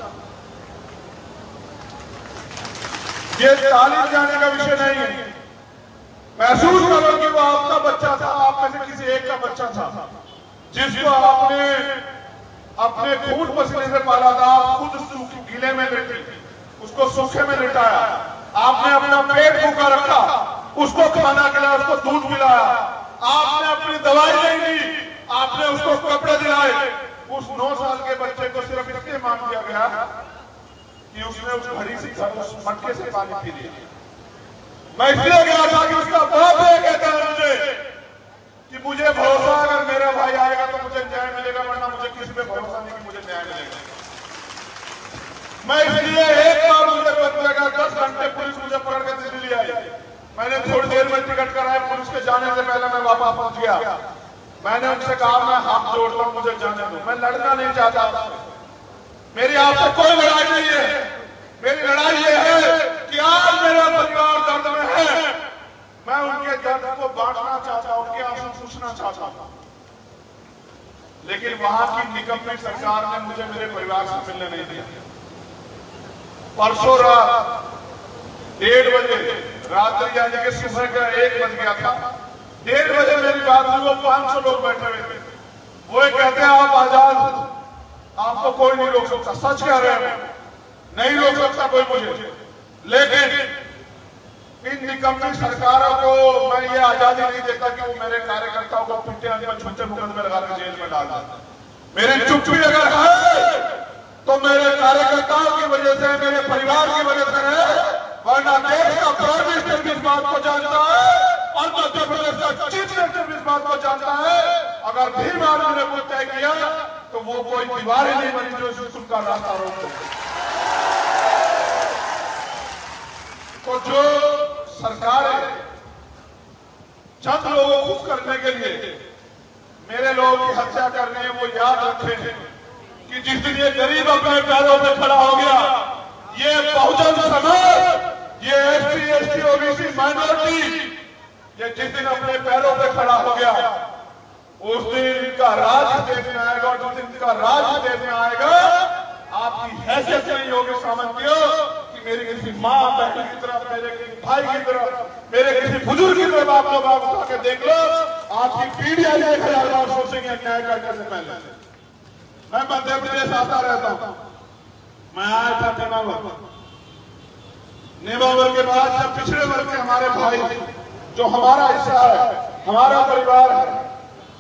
ये तालीम जाने का विषय नहीं है। महसूस करो कि वो आपका बच्चा था, आप में से किसी एक का बच्चा था, जिसको आपने अपने खून पसीने से पाला था। खुद गीले में लेटे, उसको सूखे में लिटाया, आपने अपना पेट भूखा रखा, उसको खाना खिलाया, उसको दूध पिलाया, आपने अपनी दवाई नहीं ली, आपने उसको कपड़े दिलाए। उस 9 साल के बच्चे को सिर्फ इसलिए मान दिया गया कि उसने उस घड़ी से, उस मटके से पानी पी लिया। मैं इसलिए गया था कि उसका बाप ये कहता है मुझे कि मुझे भरोसा, अगर मेरा भाई आएगा तो मुझे न्याय मिलेगा, वरना मुझे किसी पे भरोसा नहीं कि मुझे न्याय मिलेगा। मैं इसलिए एक बार मुझे पता लगा, 10 घंटे पुलिस मुझे पकड़ के दिल्ली आई। मैंने थोड़ी देर में टिकट कराया, पुलिस के जाने से पहले मैं वापस पहुंच गया। मैंने उनसे कहा मैं हाथ जोड़ता हूं, मुझे जाने दो, मैं लड़ना नहीं चाहता। मेरी आपसे कोई लड़ाई नहीं है। मेरी लड़ाई ये है कि आज मेरा परिवार दर्द में है, मैं उनके दर्द को बांटना चाहता हूं, उनके आंसू पूछना चाहता हूं। लेकिन वहां की निकम्मी सरकार ने मुझे मेरे परिवार से मिलने नहीं दिया। परसों रात 1:30 बजे, रात्रि यानी कि सुबह का 1 बज गया था, 1:30 बजे मेरी बात हुई। वो 500 लोग बैठे हुए थे। वो कहते हैं आप आजाद, आपको कोई नहीं रोक सकता। सच कह रहे हैं, नहीं रोक सकता कोई मुझे। लेकिन इन निकम्मी सरकारों को मैं ये आजादी नहीं देता कि वो मेरे कार्यकर्ताओं को पिटे में झूठे मुकदमे लगाकर जेल में डाल दें। मेरी चुप्पी अगर है तो मेरे कार्यकर्ताओं की वजह से, मेरे परिवार की वजह से है, वरना देश का प्राइम मिनिस्टर भी इस बात को जानता है और मध्य प्रदेश का चीफ मिनिस्टर भी इस बात को जानता है। अगर भीम आर्मी ने वो तय किया तो वो कोई दीवार ही नहीं बनी जो स्कूल का रास्ता रोक दे। तो जो सरकारें चंद लोगों को खुश करने के लिए मेरे लोगों की हत्या कर रहे हैं, वो याद रखें कि जिस दिन ये गरीब अपने पैरों पे खड़ा हो गया, ये बहुजन समाज, ये SC, ST, OBC माइनॉरिटी, ये जिस दिन अपने पैरों पे खड़ा हो गया, उस दिन का राज देश में आएगा। और जिस दिन का राज देश में आएगा, आपकी हैसियत नहीं होगी सामंतियों कि मेरी किसी माँ बहन की तरफ, मेरे किसी भाई की तरफ, मेरे किसी बुजुर्ग की तरफ आप लोग आग उठा के देख लो, आपकी पीढ़ियां 1000 बार सोचेंगे अन्याय करने से पहले। मैं मध्य प्रदेश आता रहता हूं। मैं आया था नेमावर के बाद, जब पिछड़े वर्ग के हमारे भाई, जो हमारा हिस्सा है, हमारा परिवार है,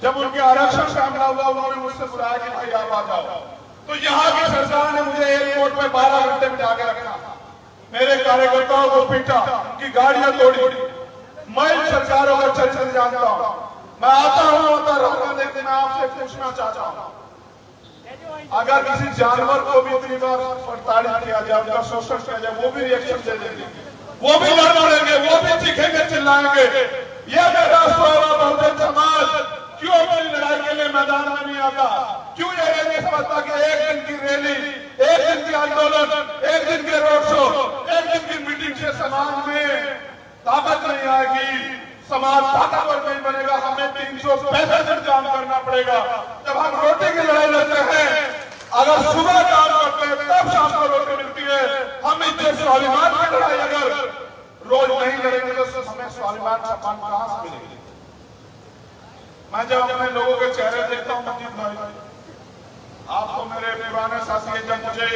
जब उनके आरक्षण का हमला हुआ, उन्होंने मुझसे बुलाया कि भाई आप आ जाओ। तो यहाँ की सरकार ने मुझे एयरपोर्ट में 12 घंटे बिठा के रखा, मेरे कार्यकर्ताओं को पीटा, उनकी गाड़ियां तोड़ी। मैं इन सरकारों का चरित्र जानता हूं। मैं आता रहूंगा, लेकिन मैं आपसे पूछना चाहता हूं, अगर किसी जानवर को भी इतनी बार प्रताड़ित किया जाए, उनका शोषण किया जाए, वो भी रिएक्शन दे देंगे, वो भी लड़ पड़ेंगे, वो भी चीखेंगे, चिल्लाएंगे। ये मेरा बहुजन समाज क्यों अपनी लड़ाई के लिए मैदान में नहीं आता? क्यों ये नहीं समझता कि एक दिन की रैली, एक दिन की आंदोलन, एक दिन के रोड शो, एक दिन की मीटिंग से समाज में ताकत नहीं आएगी, समाज ताकतवर नहीं बनेगा। हमें 365 दिन काम करना पड़ेगा। जब हम रोटी की लड़ाई लड़ते हैं, अगर सुबह काम करते हैं तब शाम को रोटी मिलती है। हम इज्जत स्वाभिमान की लड़ाई अगर रोज नहीं लड़ेंगे तो हमें स्वाभिमान सम्मान कहां से मिलेगी। मैं जब अपने लोगों के चेहरे देखता हूं मंजीत भाई, आप तो मेरे पुराने साथी हैं, जब मुझे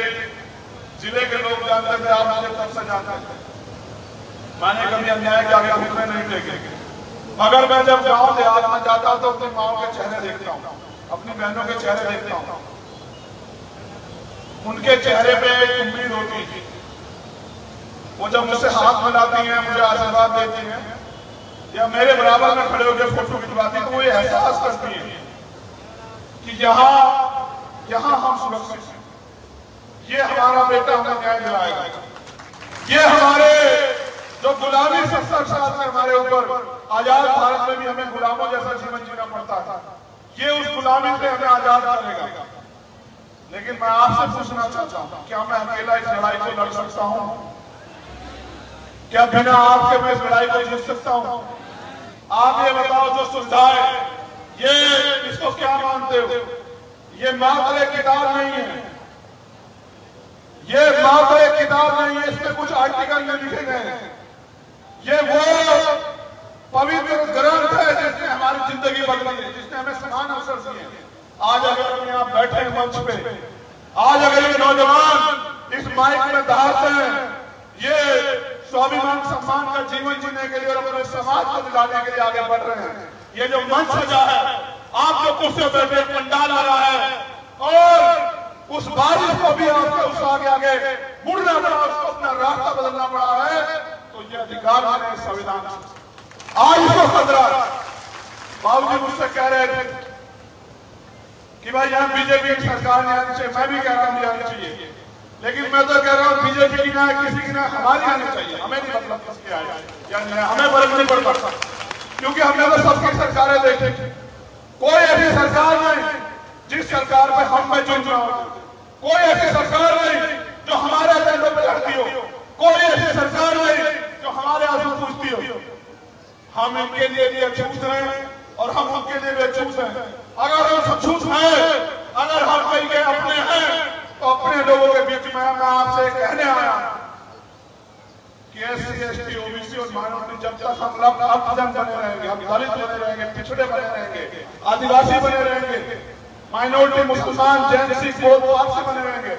जिले के लोग जानते थे, आप मुझे तब से जानते थे। मैंने कभी अन्याय के आगे घुटने नहीं टेके, मगर मैं जब गांव देहात में जाता हूं तो अपनी माओ के चेहरे देखता हूं, अपनी बहनों के चेहरे देखता हूं। उनके चेहरे पे एक उम्मीद होती है। वो जब मुझसे हाथ मिलाती हैं, मुझे आशीर्वाद देती हैं या मेरे बराबर में खड़े होकर फोटो खिंचवाती है, तो वो ये एहसास करती है कि यहाँ हम सुरक्षित हैं, ये हमारा बेटा हमें न्याय दिलाएगा। ये हमारे जो गुलामी 70 साल से हमारे ऊपर आजाद भारत में भी हमें गुलामों जैसा जीवन जीना पड़ता था, ये उस गुलामी से हमें आजाद करेगा। लेकिन मैं आपसे पूछना चाहता हूं, क्या मैं अकेला इस लड़ाई को लड़ सकता हूं? क्या बिना आपके मैं इस लड़ाई को जीत सकता हूं? आप ये बताओ, जो सुविधाएं ये इसको क्या मानते हो? ये मात्र एक किताब नहीं है, ये मात्र एक किताब नहीं है, इसमें कुछ आर्टिकल में लिखे गए हैं। ये वो पवित्र ग्रंथ है जिसने हमारी जिंदगी बदली है, जिसने हमें समान अवसर दिए। आज अगर अपने आप बैठे हैं मंच पे, आज अगर ये नौजवान इस माइक में दहाड़ते हैं, ये स्वाभिमान सम्मान का जीवन जीने के लिए और अपने समाज को दिलाने के लिए आगे बढ़ रहे हैं। ये जो मंच सजा है, आप जो कुर्सी पर बैठे पंडाल आ रहा है, और उस बारिश को भी आपके उस आगे मुड़ना पड़ा, उसको अपना रास्ता बदलना पड़ा है, तो ये अधिकार है संविधान। आज इसको खतरा। बाबूजी मुझसे कह रहे थे कि भाई यहाँ बीजेपी की सरकार नहीं आनी चाहिए, मैं भी कह रहा हूँ आनी चाहिए, लेकिन मैं तो कह रहा हूँ बीजेपी की ना किसी की ना हमारी आनी चाहिए। हमें नहीं मतलब किसकी आए या हमें फर्क नहीं पड़ता, क्योंकि हमने तो सबकी सरकारें देखी। कोई ऐसी सरकार नहीं जिस सरकार पे हम पे जुर्म ना हो, कोई ऐसी सरकार नहीं जो हमारे एजेंडे पे लड़ती हो, कोई ऐसी सरकार नहीं जो हमारे आंसू पूछती हो। हम इनके लिए भी अछूत हैं और हम उनके लिए भी अछूत हैं। अगर हम अछूत हैं, अगर हम कहीं के अपने हैं, तो अपने लोगों के बीच में मैं आपसे कहने आया कि SC, ST, OBC और माइनॉरिटी जब तक हम अल्पसंख्यक बने रहेंगे, हम दलित बने रहेंगे, पिछड़े बने रहेंगे, आदिवासी बने रहेंगे, माइनॉरिटी मुसलमान, जैन, सिख, बौद्ध, पारसी बने रहेंगे,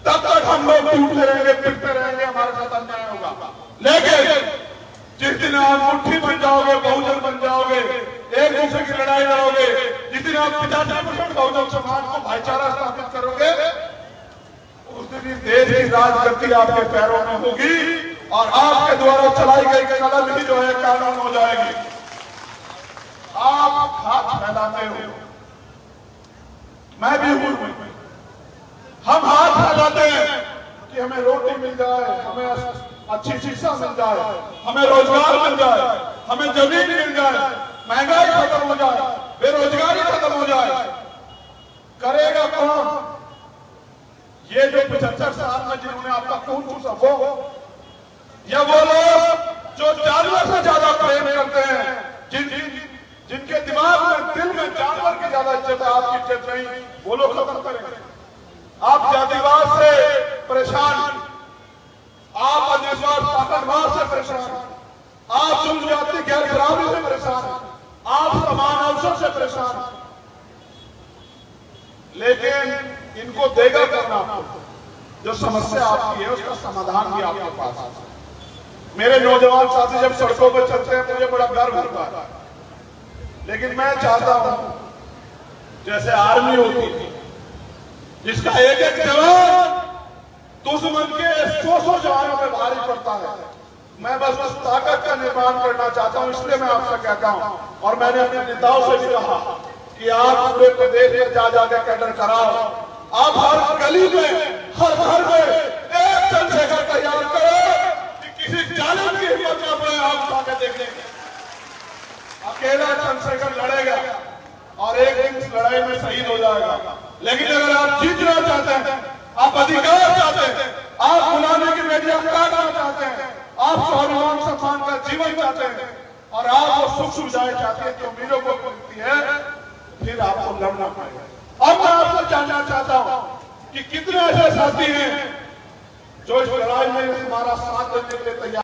तब तक हम लोग टूटते रहेंगे, पिटते रहेंगे, हमारे साथ अन्याय होगा। लेकिन जिस दिन आप मुट्ठी बन जाओगे, बहुजन बन जाओगे, एक दूसरे की लड़ाई लड़ोगे, जिस दिन आप 50% बहुजन समाज को भाईचारा स्थापित करोगे, उस दिन देश की राजगद्दी आपके पैरों में होगी और आपके द्वारा चलाई गई कलम ही जो है कानून हो जाएगी। आप हाथ फैलाते हो, मैं भी हूं, हम हाथ फैलाते हैं कि हमें रोटी मिल जाए, हमें अच्छी शिक्षा मिल जाए, हमें रोजगार मिल जाए, हमें जमीन मिल जाए, महंगाई खत्म हो जाए, बेरोजगारी खत्म हो जाए। करेगा कौन? ये जो 75 साल में जिन्होंने आपका खून चूसा, वो या वो लोग जो जानवर से ज्यादा प्रेम करते हैं, जिनके दिमाग में, दिल में जानवर की ज्यादा इज्जत है, आपकी इज्जत नहीं, वो लोग खत्म करेंगे। आप जातिवाद से परेशान, आप अंधविश्वास ताकतवाद से परेशान, आप जुल्म गैर बराबरी से परेशान, आप समान अवसर से परेशान, लेकिन इनको देगा करना आपको। जो समस्या आपकी है उसका समाधान भी आपके पास है। मेरे नौजवान साथी जब सड़कों पर चलते हैं मुझे बड़ा गर्व होता है, लेकिन मैं चाहता हूं जैसे आर्मी होती है जिसका एक एक जवान दुश्मन के 100 जवानों में भारी पड़ता है, मैं बस उस ताकत का निर्माण करना चाहता हूं। इसलिए मैं आपसे कहता हूं, और मैंने अपने नेताओं से भी कहा कि आप पूरे प्रदेश में जा जाकर कैडर कराओ, आप हर गली में, हर घर में एक चंद्रशेखर तैयार करो कि किसी जालिम की हिम्मत न पड़े आप सामने देखने के। अकेला चंद्रशेखर लड़ेगा और एक दिन इस लड़ाई में शहीद हो जाएगा, लेकिन अगर आप जीतना चाहते हैं, आप अधिकार चाहते हैं, आप बुलाने की मीडिया काटना चाहते हैं, आप स्वाभिमान सम्मान का जीवन चाहते हैं और आप वो सुख सुविधाएं चाहते हैं जो उम्मीदों को मिलती है, फिर आपको लड़ना पड़ेगा। अब मैं आपसे जानना चाहता हूं कि कितने ऐसे साथी हैं जो इस लड़ाई में हमारा साथ देने के लिए तैयार